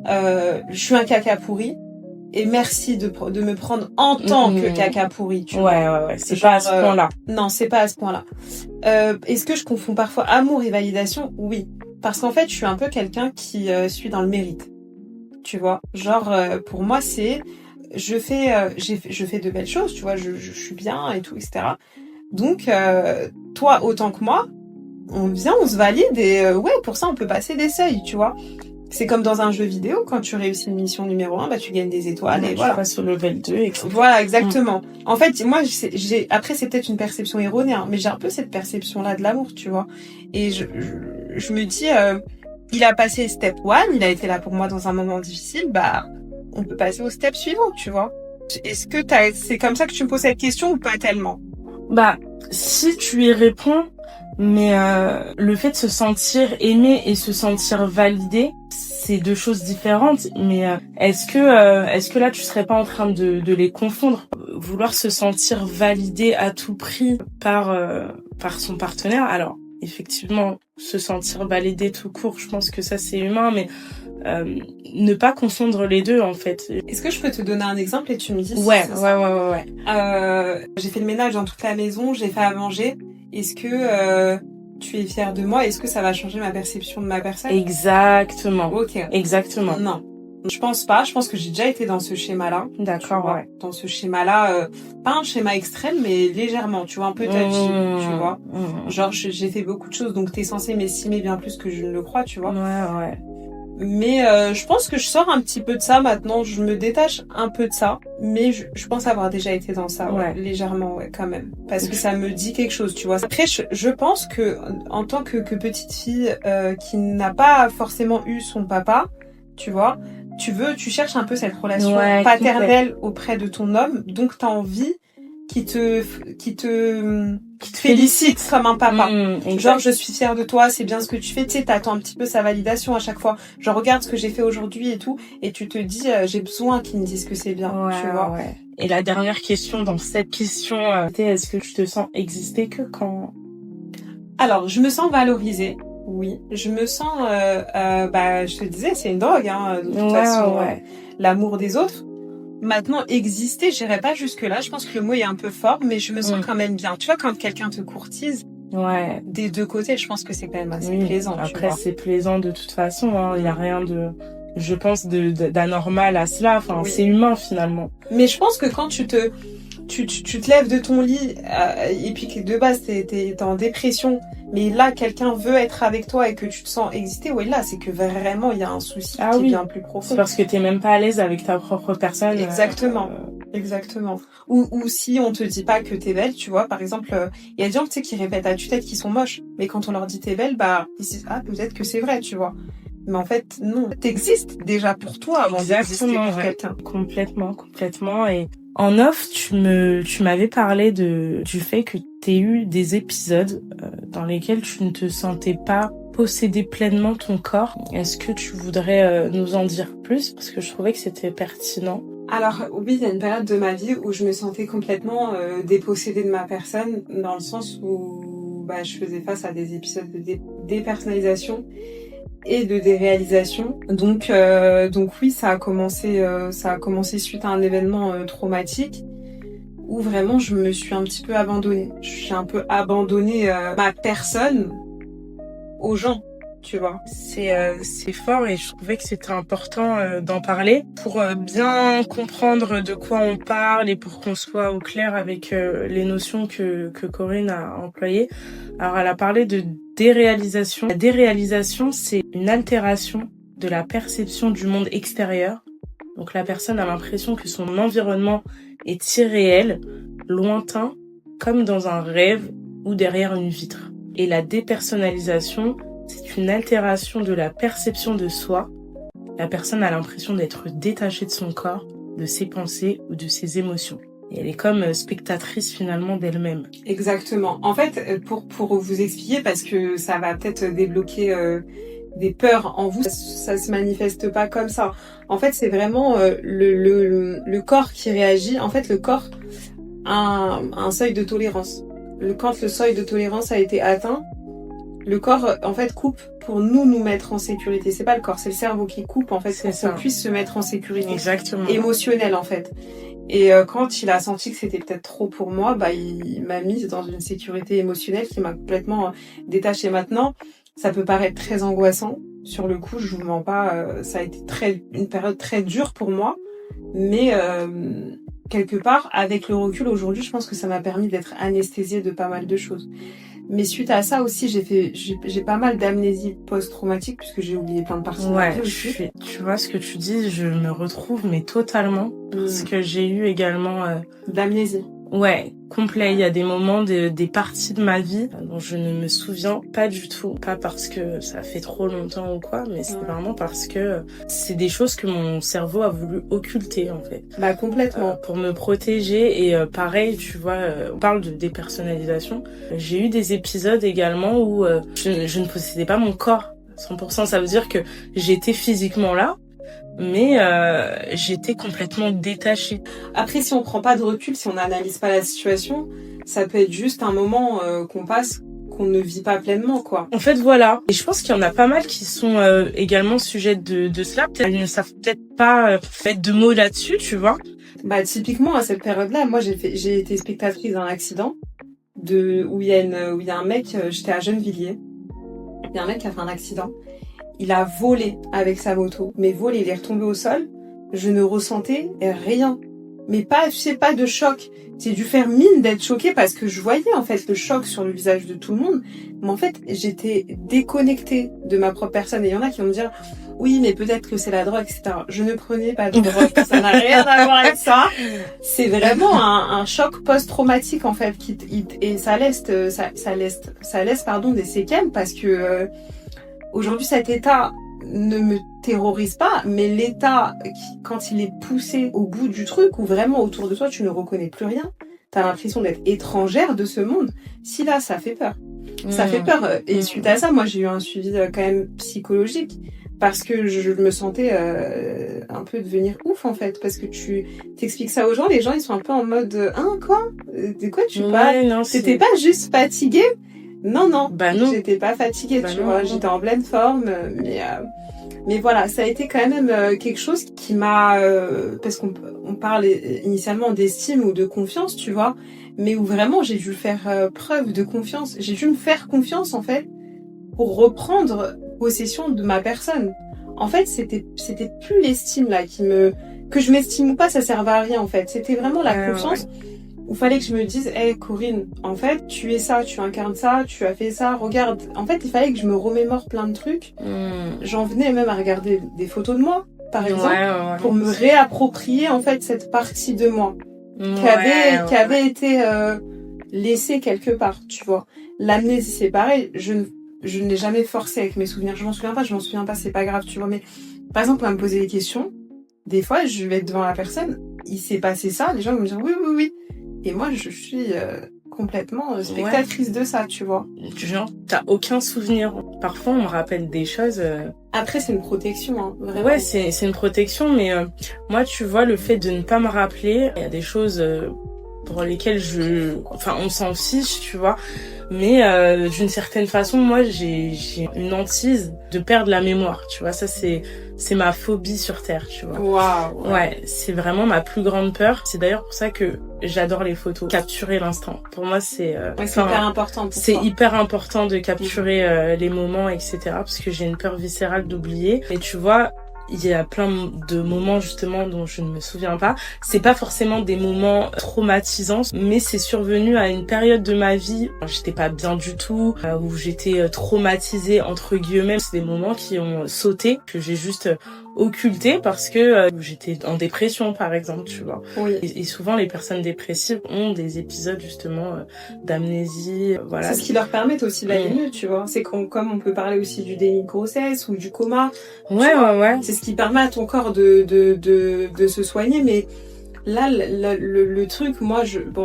je suis un caca pourri et merci de me prendre en tant que caca pourri, tu vois. Ouais, c'est pas à ce point-là. Non, c'est pas à ce point-là. Est-ce que je confonds parfois amour et validation? Oui, parce qu'en fait, je suis un peu quelqu'un qui suis dans le mérite. Tu vois, pour moi, c'est je fais de belles choses, tu vois, je suis bien et tout, etc. Donc toi autant que moi, on se valide et pour ça on peut passer des seuils, tu vois. C'est comme dans un jeu vidéo, quand tu réussis une mission numéro 1, tu gagnes des étoiles et voilà. Tu passes au level 2, etc. Voilà, exactement. En fait, moi, après, c'est peut-être une perception erronée, mais j'ai un peu cette perception-là de l'amour, tu vois. Et je me dis, il a passé step 1, il a été là pour moi dans un moment difficile, on peut passer au step suivant, tu vois. Est-ce que c'est comme ça que tu me poses cette question ou pas tellement? Si tu y réponds, mais le fait de se sentir aimé et se sentir validé, c'est deux choses différentes. Mais est-ce que là tu serais pas en train de les confondre? Vouloir se sentir validé à tout prix par son partenaire. Alors effectivement, se sentir validé tout court, je pense que ça c'est humain, mais ne pas confondre les deux en fait. Est-ce que je peux te donner un exemple et tu me dis si Ouais. J'ai fait le ménage dans toute la maison, j'ai fait à manger. Est-ce que tu es fière de moi? Est-ce que ça va changer ma perception de ma personne? Exactement. Ok. Exactement. Non. Je pense pas. Je pense que j'ai déjà été dans ce schéma-là. D'accord, ouais. Dans ce schéma-là, pas un schéma extrême, mais légèrement, tu vois, un peu touchy, tu vois. Genre, j'ai fait beaucoup de choses, donc t'es censé m'estimer bien plus que je ne le crois, tu vois. Ouais. Mais je pense que je sors un petit peu de ça maintenant. Je me détache un peu de ça, mais je pense avoir déjà été dans ça, légèrement, quand même, parce que ça me dit quelque chose, tu vois. Après, je pense que en tant que petite fille qui n'a pas forcément eu son papa, tu vois, tu cherches un peu cette relation paternelle auprès de ton homme, donc t'as envie qui te félicite comme un papa. Genre, je suis fière de toi, c'est bien ce que tu fais. Tu sais, t'attends un petit peu sa validation à chaque fois. Genre, regarde ce que j'ai fait aujourd'hui et tout. Et tu te dis, j'ai besoin qu'il me dise que c'est bien, tu vois. Ouais. Et la dernière question dans cette question, est-ce que tu te sens exister que quand? Alors, je me sens valorisée. Oui. Je me sens, je te disais, c'est une drogue, de toute façon. L'amour des autres. Maintenant, exister, j'irai pas jusque-là. Je pense que le mot est un peu fort, mais je me sens quand même bien. Tu vois, quand quelqu'un te courtise, Ouais. des deux côtés, je pense que c'est quand même assez plaisant. Après, c'est plaisant de toute façon. Il y a rien de, je pense, d'anormal à cela. Enfin, c'est humain finalement. Mais je pense que quand tu te lèves de ton lit et puis que de base t'es en dépression, mais là quelqu'un veut être avec toi et que tu te sens exister, ouais là c'est que vraiment il y a un souci qui est bien plus profond. C'est parce que t'es même pas à l'aise avec ta propre personne. Exactement. Exactement. Ou si on te dit pas que t'es belle, tu vois, par exemple, il y a des gens tu sais qui répètent à tue-tête qu'ils sont moches, mais quand on leur dit t'es belle, bah ils se disent ah peut-être que c'est vrai, tu vois. Mais en fait non, t'existes déjà pour toi avant d'exister pour quelqu'un. Complètement. Et en off, tu m'avais parlé du fait que t'aies eu des épisodes dans lesquels tu ne te sentais pas posséder pleinement ton corps. Est-ce que tu voudrais nous en dire plus? Parce que je trouvais que c'était pertinent. Alors oui, il y a une période de ma vie où je me sentais complètement dépossédée de ma personne, dans le sens où je faisais face à des épisodes de dépersonnalisation et de déréalisation. Donc oui, ça a commencé suite à un événement traumatique où vraiment je me suis un petit peu abandonnée. Je suis un peu abandonnée ma personne aux gens, tu vois. C'est fort et je trouvais que c'était important d'en parler pour bien comprendre de quoi on parle et pour qu'on soit au clair avec les notions que Corinne a employées. Alors elle a parlé de déréalisation. La déréalisation, c'est une altération de la perception du monde extérieur. Donc la personne a l'impression que son environnement est irréel, lointain, comme dans un rêve ou derrière une vitre. Et la dépersonnalisation, c'est une altération de la perception de soi. La personne a l'impression d'être détachée de son corps, de ses pensées ou de ses émotions. Et elle est comme spectatrice finalement d'elle-même. Exactement. En fait, pour vous expliquer, parce que ça va peut-être débloquer des peurs en vous, ça se manifeste pas comme ça. En fait, c'est vraiment le corps qui réagit. En fait, le corps a un seuil de tolérance. Quand le seuil de tolérance a été atteint, le corps, en fait, coupe pour nous mettre en sécurité. C'est pas le corps, c'est le cerveau qui coupe, en fait, pour qu'on puisse se mettre en sécurité. Exactement. Émotionnelle, en fait. Et quand il a senti que c'était peut-être trop pour moi, il m'a mise dans une sécurité émotionnelle qui m'a complètement détachée. Maintenant, ça peut paraître très angoissant. Sur le coup, je vous mens pas, ça a été une période très dure pour moi. Mais quelque part, avec le recul aujourd'hui, je pense que ça m'a permis d'être anesthésiée de pas mal de choses. Mais suite à ça aussi, j'ai pas mal d'amnésie post-traumatique puisque j'ai oublié plein de parties de ma vie aussi. Tu vois ce que tu dis, je me retrouve mais totalement parce que j'ai eu également d'amnésie. Ouais, complet. Il y a des moments, des parties de ma vie dont je ne me souviens pas du tout. Pas parce que ça fait trop longtemps ou quoi, mais c'est vraiment parce que c'est des choses que mon cerveau a voulu occulter, en fait. Complètement. Pour me protéger. Et pareil, tu vois, on parle de dépersonnalisation. J'ai eu des épisodes également où je ne possédais pas mon corps. 100%, ça veut dire que j'étais physiquement là, mais j'étais complètement détachée. Après, si on prend pas de recul, si on n'analyse pas la situation, ça peut être juste un moment qu'on passe, qu'on ne vit pas pleinement, quoi. En fait, voilà. Et je pense qu'il y en a pas mal qui sont également sujets de cela. Peut-être ils ne savent peut-être pas mettre de mots là-dessus, tu vois. Typiquement, à cette période-là, moi, j'ai été spectatrice d'un accident où il y a un mec, j'étais à Gennevilliers. Il y a un mec qui a fait un accident. Il a volé avec sa moto. Mais volé, il est retombé au sol. Je ne ressentais rien. Mais pas de choc. J'ai dû faire mine d'être choquée parce que je voyais, en fait, le choc sur le visage de tout le monde. Mais en fait, j'étais déconnectée de ma propre personne. Et il y en a qui vont me dire, oui, mais peut-être que c'est la drogue, etc. Je ne prenais pas de drogue. Ça n'a rien à voir avec ça. C'est vraiment un choc post-traumatique, en fait, et ça laisse des séquelles parce que, aujourd'hui, cet état ne me terrorise pas, mais l'état, quand il est poussé au bout du truc, où vraiment autour de toi, tu ne reconnais plus rien, t'as l'impression d'être étrangère de ce monde, si là, ça fait peur. Ça fait peur. Et suite à ça, moi, j'ai eu un suivi quand même psychologique, parce que je me sentais un peu devenir ouf, en fait, parce que tu t'expliques ça aux gens, les gens, ils sont un peu en mode « Hein, quoi ? De quoi tu parles ? T'étais pas juste fatiguée ?» Non, non, j'étais pas fatiguée, tu vois, j'étais en pleine forme, mais Mais voilà, ça a été quand même quelque chose qui m'a... parce qu'on parle initialement d'estime ou de confiance, tu vois, mais où vraiment j'ai dû faire preuve de confiance. J'ai dû me faire confiance, en fait, pour reprendre possession de ma personne. En fait, c'était plus l'estime, là, que je m'estime ou pas, ça servait à rien, en fait. C'était vraiment la confiance. Ouais. Où fallait que je me dise, hey, Corinne, en fait, tu es ça, tu incarnes ça, tu as fait ça, regarde. En fait, il fallait que je me remémore plein de trucs. J'en venais même à regarder des photos de moi, par exemple, pour me réapproprier, en fait, cette partie de moi qui avait été laissée quelque part, tu vois. L'amnésie, c'est pareil. Je ne l'ai jamais forcé avec mes souvenirs. Je m'en souviens pas, c'est pas grave, tu vois. Mais, par exemple, à me poser des questions, des fois, je vais être devant la personne, il s'est passé ça, les gens vont me dire oui. Et moi, je suis complètement spectatrice de ça, tu vois. Genre, t'as aucun souvenir. Parfois, on me rappelle des choses... Après, c'est une protection, hein, vraiment. Ouais, c'est une protection, mais moi, tu vois, le fait de ne pas me rappeler, il y a des choses pour lesquelles on s'en fiche, tu vois. Mais d'une certaine façon, moi, j'ai une hantise de perdre la mémoire, tu vois. Ça, c'est ma phobie sur Terre, tu vois. Waouh. Ouais, c'est vraiment ma plus grande peur. C'est d'ailleurs pour ça que j'adore les photos. Capturer l'instant. Pour moi, c'est hyper important. C'est hyper important de capturer les moments, etc. Parce que j'ai une peur viscérale d'oublier. Et tu vois, il y a plein de moments justement dont je ne me souviens pas. C'est pas forcément des moments traumatisants, mais c'est survenu à une période de ma vie où j'étais pas bien du tout, où j'étais traumatisée entre guillemets. C'est des moments qui ont sauté, que j'ai juste occulté parce que j'étais en dépression par exemple, tu vois. Oui. Et souvent les personnes dépressives ont des épisodes justement d'amnésie, voilà. C'est ce qui leur permet aussi d'aller mieux, tu vois. C'est comme on peut parler aussi du déni de grossesse ou du coma. Ouais. C'est ce qui permet à ton corps de se soigner, mais là le truc, moi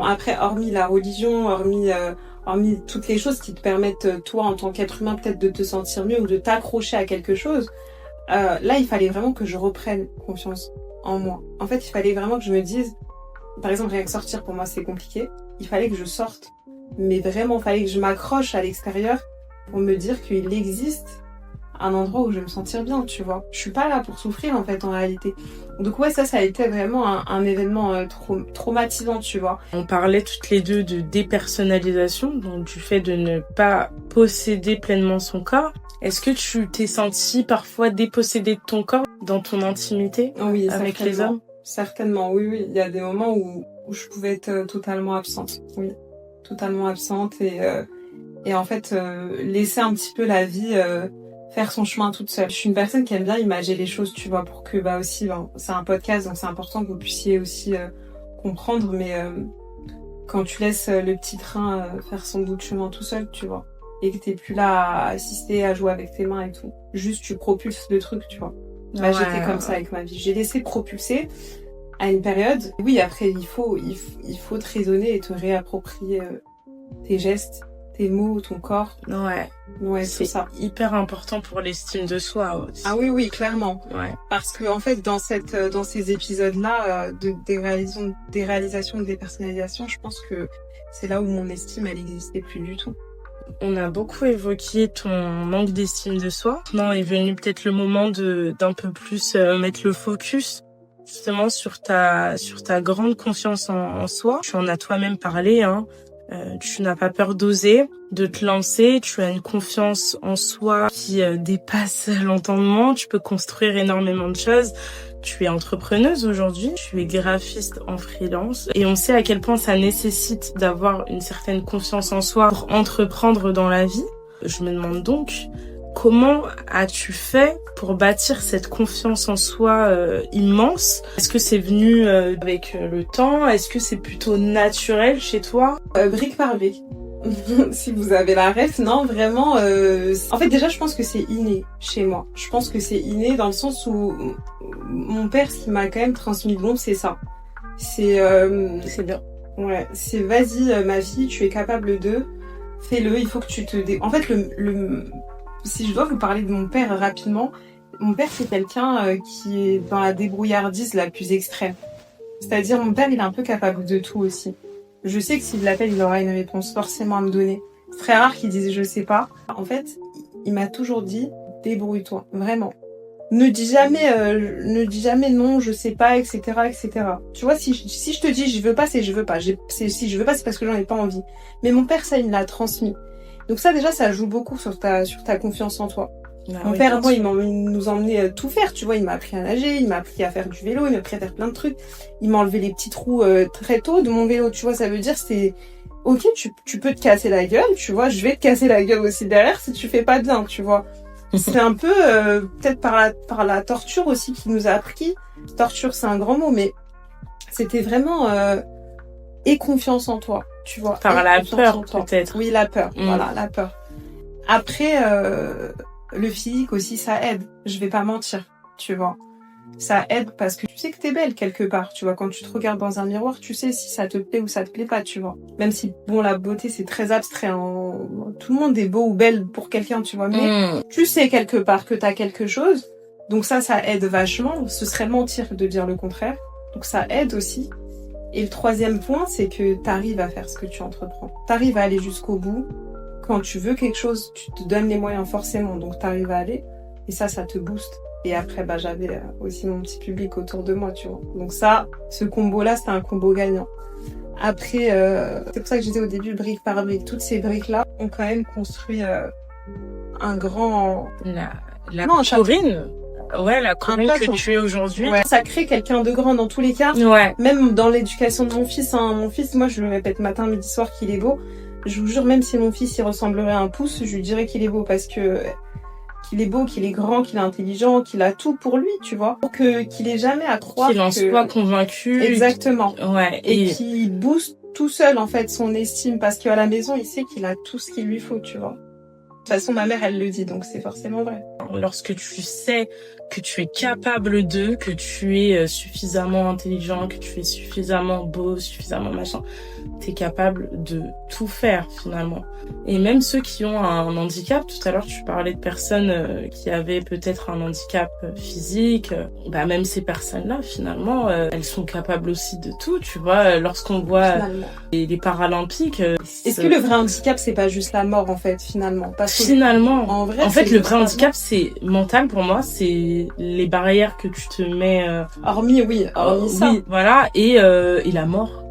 après, hormis la religion, hormis toutes les choses qui te permettent toi en tant qu'être humain peut-être de te sentir mieux ou de t'accrocher à quelque chose, là il fallait vraiment que je reprenne confiance en moi. En fait, il fallait vraiment que je me dise, par exemple, rien que sortir pour moi c'est compliqué, il fallait que je sorte, mais vraiment il fallait que je m'accroche à l'extérieur pour me dire qu'il existe un endroit où je vais me sentir bien, tu vois. Je suis pas là pour souffrir, en fait, en réalité. Donc ouais, ça a été vraiment un événement traumatisant, tu vois. On parlait toutes les deux de dépersonnalisation, donc du fait de ne pas posséder pleinement son corps. Est-ce que tu t'es sentie parfois dépossédée de ton corps dans ton intimité avec les hommes? Certainement, oui. Il y a des moments où je pouvais être totalement absente. Oui, totalement absente et en fait, laisser un petit peu la vie... faire son chemin toute seule. Je suis une personne qui aime bien imager les choses, tu vois, pour que aussi, c'est un podcast, donc c'est important que vous puissiez aussi comprendre, mais quand tu laisses le petit train faire son bout de chemin tout seul, tu vois, et que t'es plus là à assister, à jouer avec tes mains et tout, juste tu propulses le truc, tu vois. J'étais comme ça avec ma vie. J'ai laissé propulser à une période. Oui, après, il faut te raisonner et te réapproprier tes gestes, tes mots, ton corps. Ouais, c'est ça. Hyper important pour l'estime de soi aussi. Ah oui, clairement. Ouais. Parce que en fait, dans ces épisodes-là, des réalisations de dépersonnalisation, je pense que c'est là où mon estime, elle n'existait plus du tout. On a beaucoup évoqué ton manque d'estime de soi. Maintenant est venu peut-être le moment d'un peu plus mettre le focus justement sur ta grande confiance en soi. Tu en as toi-même parlé, hein. Tu n'as pas peur d'oser, de te lancer, tu as une confiance en soi qui dépasse l'entendement, tu peux construire énormément de choses. Tu es entrepreneuse aujourd'hui, tu es graphiste en freelance et on sait à quel point ça nécessite d'avoir une certaine confiance en soi pour entreprendre dans la vie. Je me demande donc, comment as-tu fait pour bâtir cette confiance en soi immense? Est-ce que c'est venu avec le temps? Est-ce que c'est plutôt naturel chez toi? Brique par brique. Si vous avez la ref, non, vraiment... En fait, déjà, je pense que c'est inné chez moi. Je pense que c'est inné dans le sens où mon père, ce qui m'a quand même transmis de l'ombre, c'est ça. C'est bien. Ouais, c'est vas-y, ma fille, tu es capable de... Fais-le, il faut que tu te... En fait, si je dois vous parler de mon père rapidement, mon père, c'est quelqu'un qui est dans la débrouillardise la plus extrême. C'est-à-dire, mon père, il est un peu capable de tout aussi. Je sais que s'il l'appelle, il aura une réponse forcément à me donner. C'est très rare qu'il dise je sais pas. En fait, il m'a toujours dit débrouille-toi, vraiment. ne dis jamais non, je sais pas, etc., etc. Tu vois, si je te dis je veux pas, c'est je veux pas. Si je veux pas, c'est parce que j'en ai pas envie. Mais mon père, ça, il me l'a transmis. Donc ça, déjà, ça joue beaucoup sur ta confiance en toi. Mon père, moi, il nous emmenait tout faire, tu vois. Il m'a appris à nager, il m'a appris à faire du vélo, il m'a appris à faire plein de trucs. Il m'a enlevé les petits trous très tôt de mon vélo, tu vois. Ça veut dire, c'est ok, tu peux te casser la gueule, tu vois. Je vais te casser la gueule aussi derrière si tu fais pas bien, tu vois. C'est un peu peut-être par la torture aussi qu'il nous a appris. Torture, c'est un grand mot, mais c'était vraiment aie confiance en toi, tu vois. Par la peur, peut-être. Oui, la peur. Voilà, la peur. Après, le physique aussi, ça aide. Je vais pas mentir, tu vois. Ça aide parce que tu sais que t'es belle quelque part, tu vois. Quand tu te regardes dans un miroir, tu sais si ça te plaît ou ça te plaît pas, tu vois. Même si, bon, la beauté, c'est très abstrait. Tout le monde est beau ou belle pour quelqu'un, tu vois. Mais tu sais quelque part que t'as quelque chose. Donc ça aide vachement. Ce serait mentir de dire le contraire. Donc ça aide aussi. Et le troisième point, c'est que t'arrives à faire ce que tu entreprends. T'arrives à aller jusqu'au bout. Quand tu veux quelque chose, tu te donnes les moyens forcément. Donc t'arrives à aller. Et ça te booste. Et après, j'avais aussi mon petit public autour de moi, tu vois. Donc ça, ce combo-là, c'était un combo gagnant. Après, c'est pour ça que je disais au début, brique par brique. Toutes ces briques-là ont quand même construit un grand... La Corinne. Ouais, la Corinne que tu es aujourd'hui. Ouais. Ça crée quelqu'un de grand dans tous les cas. Ouais. Même dans l'éducation de mon fils. Hein. Mon fils, moi, je le répète matin, midi, soir qu'il est beau. Je vous jure, même si mon fils, il ressemblerait à un pouce, je lui dirais qu'il est beau parce que... qu'il est beau, qu'il est grand, qu'il est intelligent, qu'il a tout pour lui, tu vois. Pour qu'il ait jamais à croire qu'il en soit convaincu. Exactement. Ouais. Et qu'il booste tout seul, en fait, son estime. Parce qu'à la maison, il sait qu'il a tout ce qu'il lui faut, tu vois. De toute façon, ma mère, elle le dit, donc c'est forcément vrai. Lorsque tu sais que tu es capable que tu es suffisamment intelligent, que tu es suffisamment beau, suffisamment machin, t'es capable de tout faire finalement. Et même ceux qui ont un handicap, tout à l'heure tu parlais de personnes qui avaient peut-être un handicap physique, même ces personnes-là finalement, elles sont capables aussi de tout, tu vois. Lorsqu'on voit les Paralympiques... Est-ce que le vrai handicap, c'est pas juste la mort en fait finalement? Parce que finalement, en fait, le vrai handicap, c'est mental pour moi, c'est les barrières que tu te mets... hormis ça. Oui, voilà, et la mort.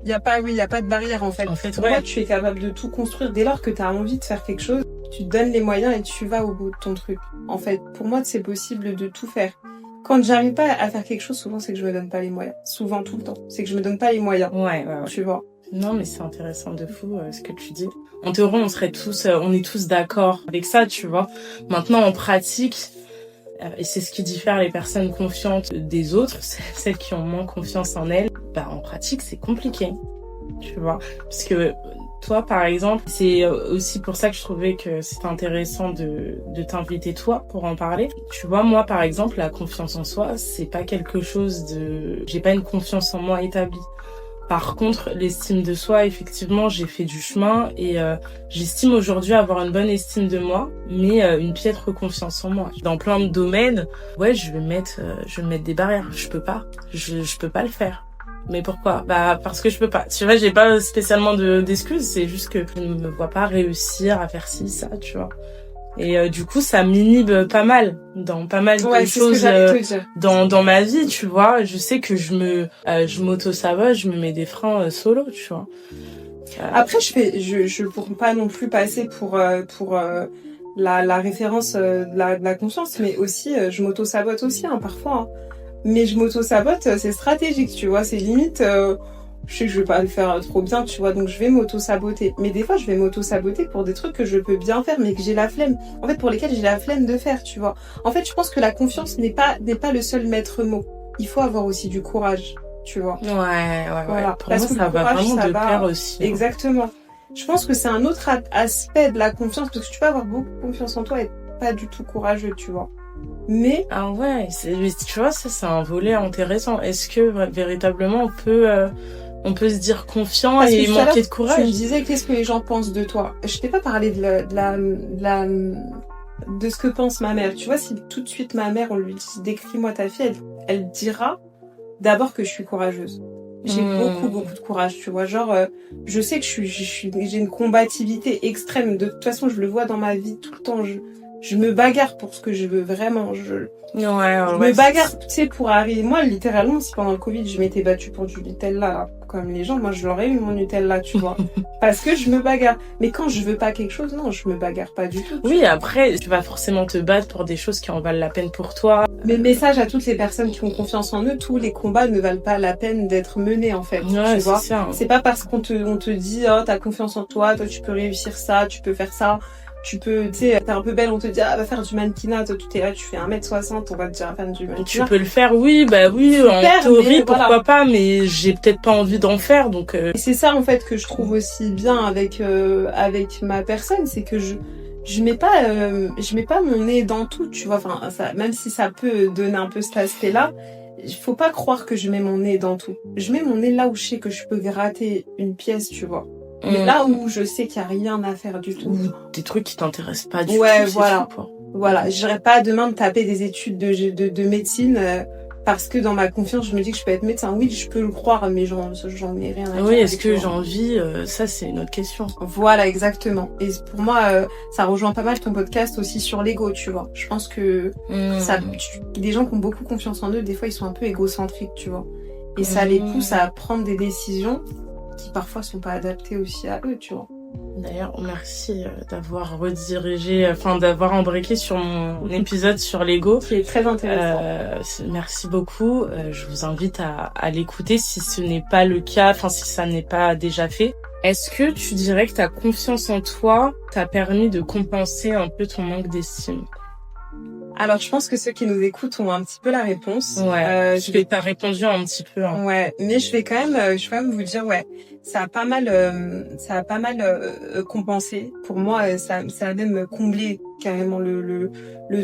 Il y a pas de barrière en fait. Toi, tu es capable de tout construire dès lors que tu as envie de faire quelque chose. Tu te donnes les moyens et tu vas au bout de ton truc. En fait, pour moi, c'est possible de tout faire. Quand j'arrive pas à faire quelque chose, souvent c'est que je me donne pas les moyens. Souvent, tout le temps, c'est que je me donne pas les moyens. Ouais. Tu vois. Non, mais c'est intéressant de fou ce que tu dis. En théorie, on est tous d'accord avec ça, tu vois. Maintenant, en pratique, et c'est ce qui diffère les personnes confiantes des autres, celles qui ont moins confiance en elles, en pratique, c'est compliqué, tu vois. Parce que toi, par exemple, c'est aussi pour ça que je trouvais que c'était intéressant de t'inviter toi pour en parler. Tu vois, moi, par exemple, la confiance en soi, c'est pas quelque chose j'ai pas une confiance en moi établie. Par contre, l'estime de soi, effectivement, j'ai fait du chemin et j'estime aujourd'hui avoir une bonne estime de moi, mais une piètre confiance en moi. Dans plein de domaines, je vais mettre des barrières. Je peux pas le faire. Mais pourquoi? Parce que je peux pas. Tu vois, j'ai pas spécialement d'excuses, c'est juste que je ne me vois pas réussir à faire ci, ça, tu vois. Et du coup, ça m'inhibe pas mal dans pas mal de choses dans ma vie, tu vois. Je sais que je m'auto-sabote, je me mets des freins solo, tu vois. Après, je pourrais pas non plus passer pour la référence de la conscience, mais aussi je m'auto-sabote aussi parfois. Hein. Mais je m'auto-sabote, c'est stratégique, tu vois. C'est limite. Je sais que je vais pas le faire trop bien, tu vois, donc je vais m'auto-saboter. Mais des fois, je vais m'auto-saboter pour des trucs que je peux bien faire, mais que j'ai la flemme. En fait, pour lesquels j'ai la flemme de faire, tu vois. En fait, je pense que la confiance n'est pas le seul maître mot. Il faut avoir aussi du courage, tu vois. Ouais. Voilà. Pour moi, ça va vraiment de pair aussi. Exactement. Je pense que c'est un autre aspect de la confiance, parce que tu peux avoir beaucoup de confiance en toi et pas du tout courageux, tu vois. Mais... Ah ouais, tu vois, ça, c'est un volet intéressant. Est-ce que véritablement on peut se dire confiant et manquer de courage? Tu me disais qu'est-ce que les gens pensent de toi. Je t'ai pas parlé de ce que pense ma mère. Tu vois, si tout de suite ma mère, on lui dit décris-moi ta fille, elle dira d'abord que je suis courageuse. J'ai beaucoup de courage, tu vois. Genre, je sais que j'ai une combativité extrême. De toute façon, je le vois dans ma vie tout le temps. je me bagarre pour ce que je veux vraiment. Je Ouais, me bagarre, tu sais, pour arriver. Moi, littéralement, si pendant le Covid, je m'étais battue pour du Nutella, là, comme les gens, moi, je l'aurais eu, mon Nutella, tu vois. Parce que je me bagarre. Mais quand je veux pas quelque chose, non, je me bagarre pas du tout. Oui, après, tu vas forcément te battre pour des choses qui en valent la peine pour toi. Mais message à toutes les personnes qui ont confiance en eux, tous les combats ne valent pas la peine d'être menés, en fait. Ouais, tu vois. c'est ça. C'est pas parce qu'on te dit, oh, t'as confiance en toi, tu peux réussir ça, tu peux faire ça. Tu peux, tu sais, t'es un peu belle, on te dit, ah, va faire du mannequinat, toi, tu t'es là, tu fais 1m60, on va te dire, faire du mannequinat. Tu peux le faire, oui, Super, en théorie, pourquoi voilà. pas, mais j'ai peut-être pas envie d'en faire, donc... Et c'est ça, en fait, que je trouve aussi bien avec ma personne, c'est que je mets pas mon nez dans tout, tu vois, enfin, ça, même si ça peut donner un peu cet aspect-là, il faut pas croire que je mets mon nez dans tout. Je mets mon nez là où je sais que je peux gratter une pièce, tu vois. Mais là où je sais qu'il y a rien à faire du tout. Des trucs qui t'intéressent pas du tout. Ouais, voilà. Tout, quoi. Voilà. J'irai pas demain me taper des études de médecine, parce que dans ma confiance, je me dis que je peux être médecin. Oui, je peux le croire, mais j'en ai rien à faire. Oui, est-ce que j'ai envie? Ça, c'est une autre question. Voilà, exactement. Et pour moi, ça rejoint pas mal ton podcast aussi sur l'ego, tu vois. Je pense que les gens qui ont beaucoup confiance en eux, des fois, ils sont un peu égocentriques, tu vois. Et ça les pousse à prendre des décisions qui parfois sont pas adaptées aussi à eux, tu vois. D'ailleurs, merci d'avoir redirigé, d'avoir embriqué sur mon épisode sur l'ego. Qui est très intéressant. Merci beaucoup. Je vous invite à l'écouter si ce n'est pas le cas, si ça n'est pas déjà fait. Est-ce que tu dirais que ta confiance en toi t'a permis de compenser un peu ton manque d'estime? Alors, je pense que ceux qui nous écoutent ont un petit peu la réponse. Ouais, t'as répondu un petit peu. Hein. Ouais, mais je vais quand même vous dire, ouais, ça a pas mal compensé. Pour moi, ça a même comblé carrément le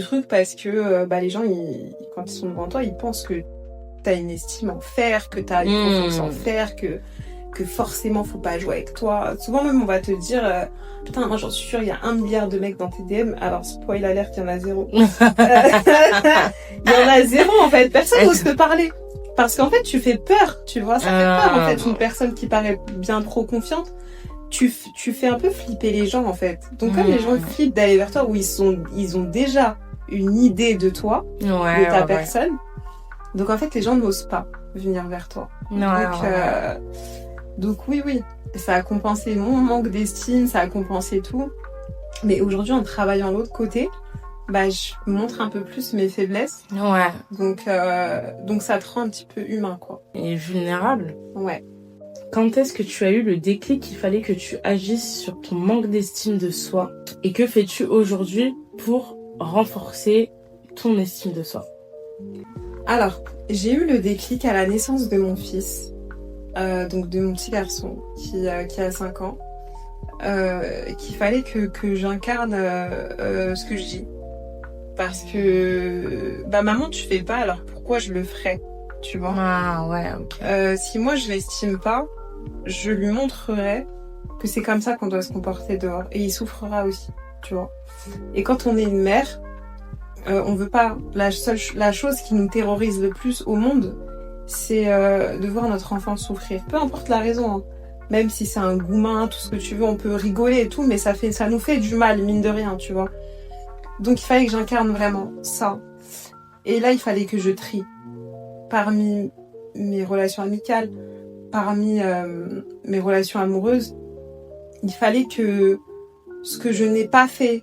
truc parce que les gens, quand ils sont devant toi, ils pensent que t'as une estime en fer, que t'as une confiance en fer, que forcément faut pas jouer avec toi. Souvent même on va te dire putain, moi j'en suis sûre, il y a 1 milliard de mecs dans tes DM. Alors spoil alert, il y en a 0. Il y en a 0 en fait, personne n'ose te parler. Parce qu'en fait tu fais peur, tu vois, ça fait peur en fait, une personne qui paraît bien trop confiante. Tu fais un peu flipper les gens en fait. Donc comme les gens flippent d'aller vers toi où ils ont déjà une idée de toi, de ta personne. Donc en fait les gens n'osent pas venir vers toi. Donc oui, ça a compensé mon manque d'estime, ça a compensé tout. Mais aujourd'hui, en travaillant l'autre côté, je montre un peu plus mes faiblesses. Ouais. Donc ça te rend un petit peu humain, quoi. Et vulnérable. Ouais. Quand est-ce que tu as eu le déclic qu'il fallait que tu agisses sur ton manque d'estime de soi? Et que fais-tu aujourd'hui pour renforcer ton estime de soi? Alors, j'ai eu le déclic à la naissance de mon fils. Donc de mon petit garçon qui a 5 ans, qu'il fallait que j'incarne ce que je dis. Parce que maman tu fais pas, alors pourquoi je le ferais, tu vois. Ah ouais, ok. Si moi je l'estime pas, je lui montrerai que c'est comme ça qu'on doit se comporter dehors, et il souffrira aussi, tu vois. Et quand on est une mère, on veut pas, la chose qui nous terrorise le plus au monde, c'est de voir notre enfant souffrir. Peu importe la raison, hein. Même si c'est un goumin, tout ce que tu veux, on peut rigoler et tout, mais ça nous fait du mal, mine de rien, tu vois. Donc il fallait que j'incarne vraiment ça. Et là, il fallait que je trie. Parmi mes relations amicales, parmi mes relations amoureuses, il fallait que ce que je n'ai pas fait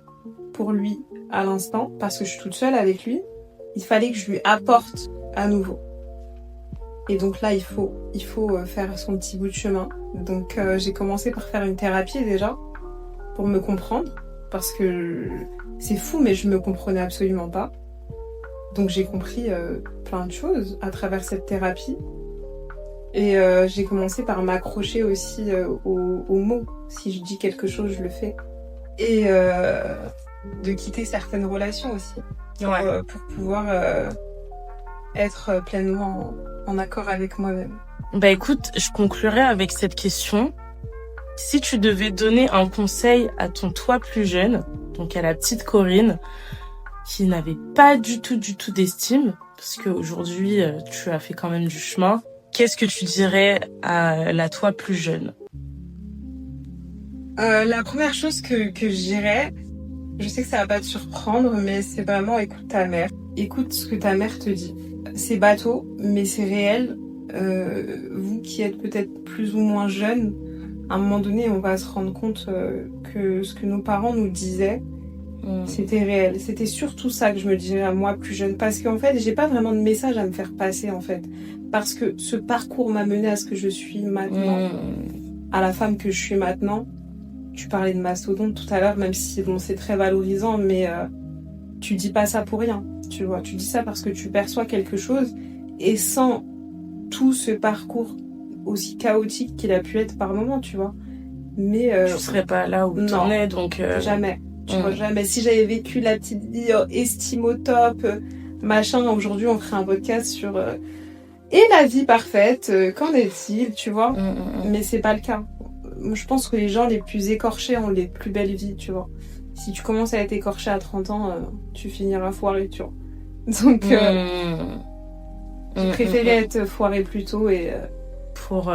pour lui à l'instant, parce que je suis toute seule avec lui, il fallait que je lui apporte à nouveau. Et donc là, il faut faire son petit bout de chemin. Donc j'ai commencé par faire une thérapie déjà, pour me comprendre, parce que c'est fou, mais je me comprenais absolument pas. Donc j'ai compris plein de choses à travers cette thérapie. Et j'ai commencé par m'accrocher aussi aux mots. Si je dis quelque chose, je le fais. Et de quitter certaines relations aussi, pour pouvoir être pleinement en accord avec moi-même. Écoute, je conclurai avec cette question. Si tu devais donner un conseil à ton toi plus jeune, donc à la petite Corinne, qui n'avait pas du tout d'estime, parce qu'aujourd'hui tu as fait quand même du chemin, qu'est-ce que tu dirais à la toi plus jeune? La première chose que je dirais, Je sais que ça va pas te surprendre, mais c'est vraiment écoute ta mère. Écoute ce que ta mère te dit. C'est bateau, mais c'est réel. Vous qui êtes peut-être plus ou moins jeunes, à un moment donné, on va se rendre compte que ce que nos parents nous disaient, c'était réel. C'était surtout ça que je me disais à moi plus jeune. Parce qu'en fait, j'ai pas vraiment de message à me faire passer, en fait. Parce que ce parcours m'a mené à ce que je suis maintenant, à la femme que je suis maintenant. Tu parlais de mastodonte tout à l'heure, même si bon, c'est très valorisant, mais tu dis pas ça pour rien, tu vois. Tu dis ça parce que tu perçois quelque chose, et sans tout ce parcours aussi chaotique qu'il a pu être par moments, tu vois. Mais je serais pas là où t'en es, donc jamais. Tu vois, jamais. Si j'avais vécu la petite vie estime au top, machin, aujourd'hui on ferait un podcast sur et la vie parfaite, qu'en est-il, tu vois. Mais c'est pas le cas. Je pense que les gens les plus écorchés ont les plus belles vies, tu vois. Si tu commences à être écorché à 30 ans, tu finiras foiré, tu vois. Donc, je préférais être foiré plus tôt et... pour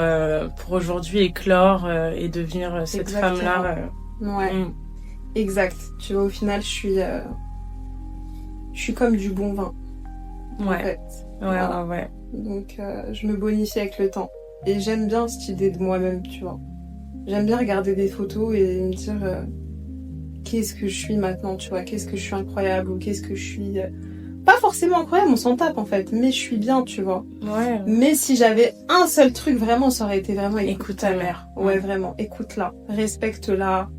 aujourd'hui éclore et devenir cette femme-là. Ouais, exact. Tu vois, au final, je suis comme du bon vin. Ouais, en fait. Voilà. Ouais. Donc, je me bonifie avec le temps. Et j'aime bien cette idée de moi-même, tu vois. J'aime bien regarder des photos et me dire qu'est-ce que je suis maintenant, tu vois, qu'est-ce que je suis incroyable ou qu'est-ce que je suis... Pas forcément incroyable, on s'en tape en fait, mais je suis bien, tu vois. Ouais. Mais si j'avais un seul truc, vraiment, ça aurait été vraiment écoute ta mère. Ouais, vraiment, écoute-la, respecte-la,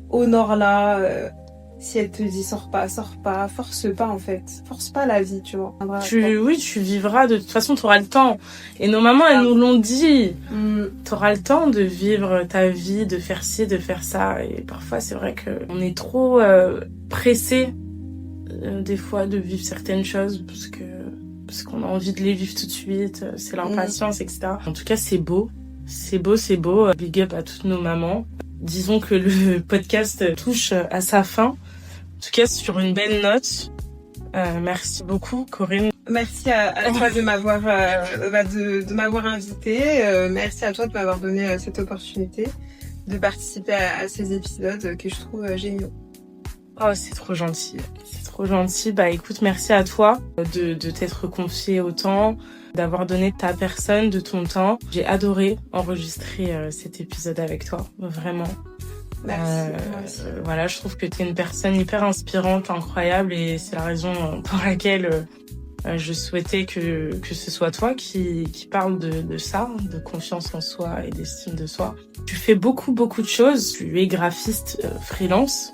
honore-la. Si elle te dit sors pas, force pas en fait. Force pas la vie, tu vois. Oui, tu vivras, de toute façon, t'auras le temps. Et nos mamans, elles nous l'ont dit. T'auras le temps de vivre ta vie, de faire ci, de faire ça. Et parfois, c'est vrai qu'on est trop pressé des fois de vivre certaines choses parce qu'on a envie de les vivre tout de suite. C'est l'impatience, etc. En tout cas, c'est beau. C'est beau. Big up à toutes nos mamans. Disons que le podcast touche à sa fin. En tout cas, sur une belle note. Merci beaucoup, Corinne. Merci à toi de m'avoir de m'avoir invitée. Merci à toi de m'avoir donné cette opportunité de participer à ces épisodes que je trouve géniaux. Oh, c'est trop gentil. C'est trop gentil. Bah écoute, merci à toi de t'être confié autant, d'avoir donné ta personne, de ton temps. J'ai adoré enregistrer cet épisode avec toi, vraiment. Merci. Voilà, je trouve que t'es une personne hyper inspirante, incroyable, et c'est la raison pour laquelle je souhaitais que ce soit toi qui parle de ça, de confiance en soi et d'estime de soi. Tu fais beaucoup de choses. Tu es graphiste freelance.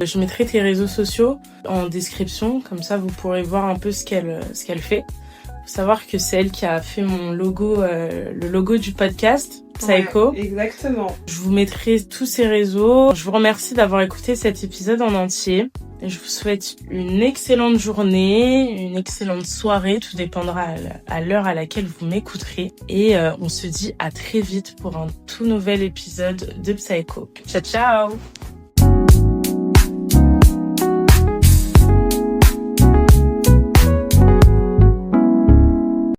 Je mettrai tes réseaux sociaux en description, comme ça vous pourrez voir un peu ce qu'elle fait. Faut savoir que c'est elle qui a fait mon logo, le logo du podcast Psycho. Ouais, exactement. Je vous mettrai tous ces réseaux. Je vous remercie d'avoir écouté cet épisode en entier. Et je vous souhaite une excellente journée, une excellente soirée. Tout dépendra à l'heure à laquelle vous m'écouterez. Et on se dit à très vite pour un tout nouvel épisode de Psycho. Ciao, ciao!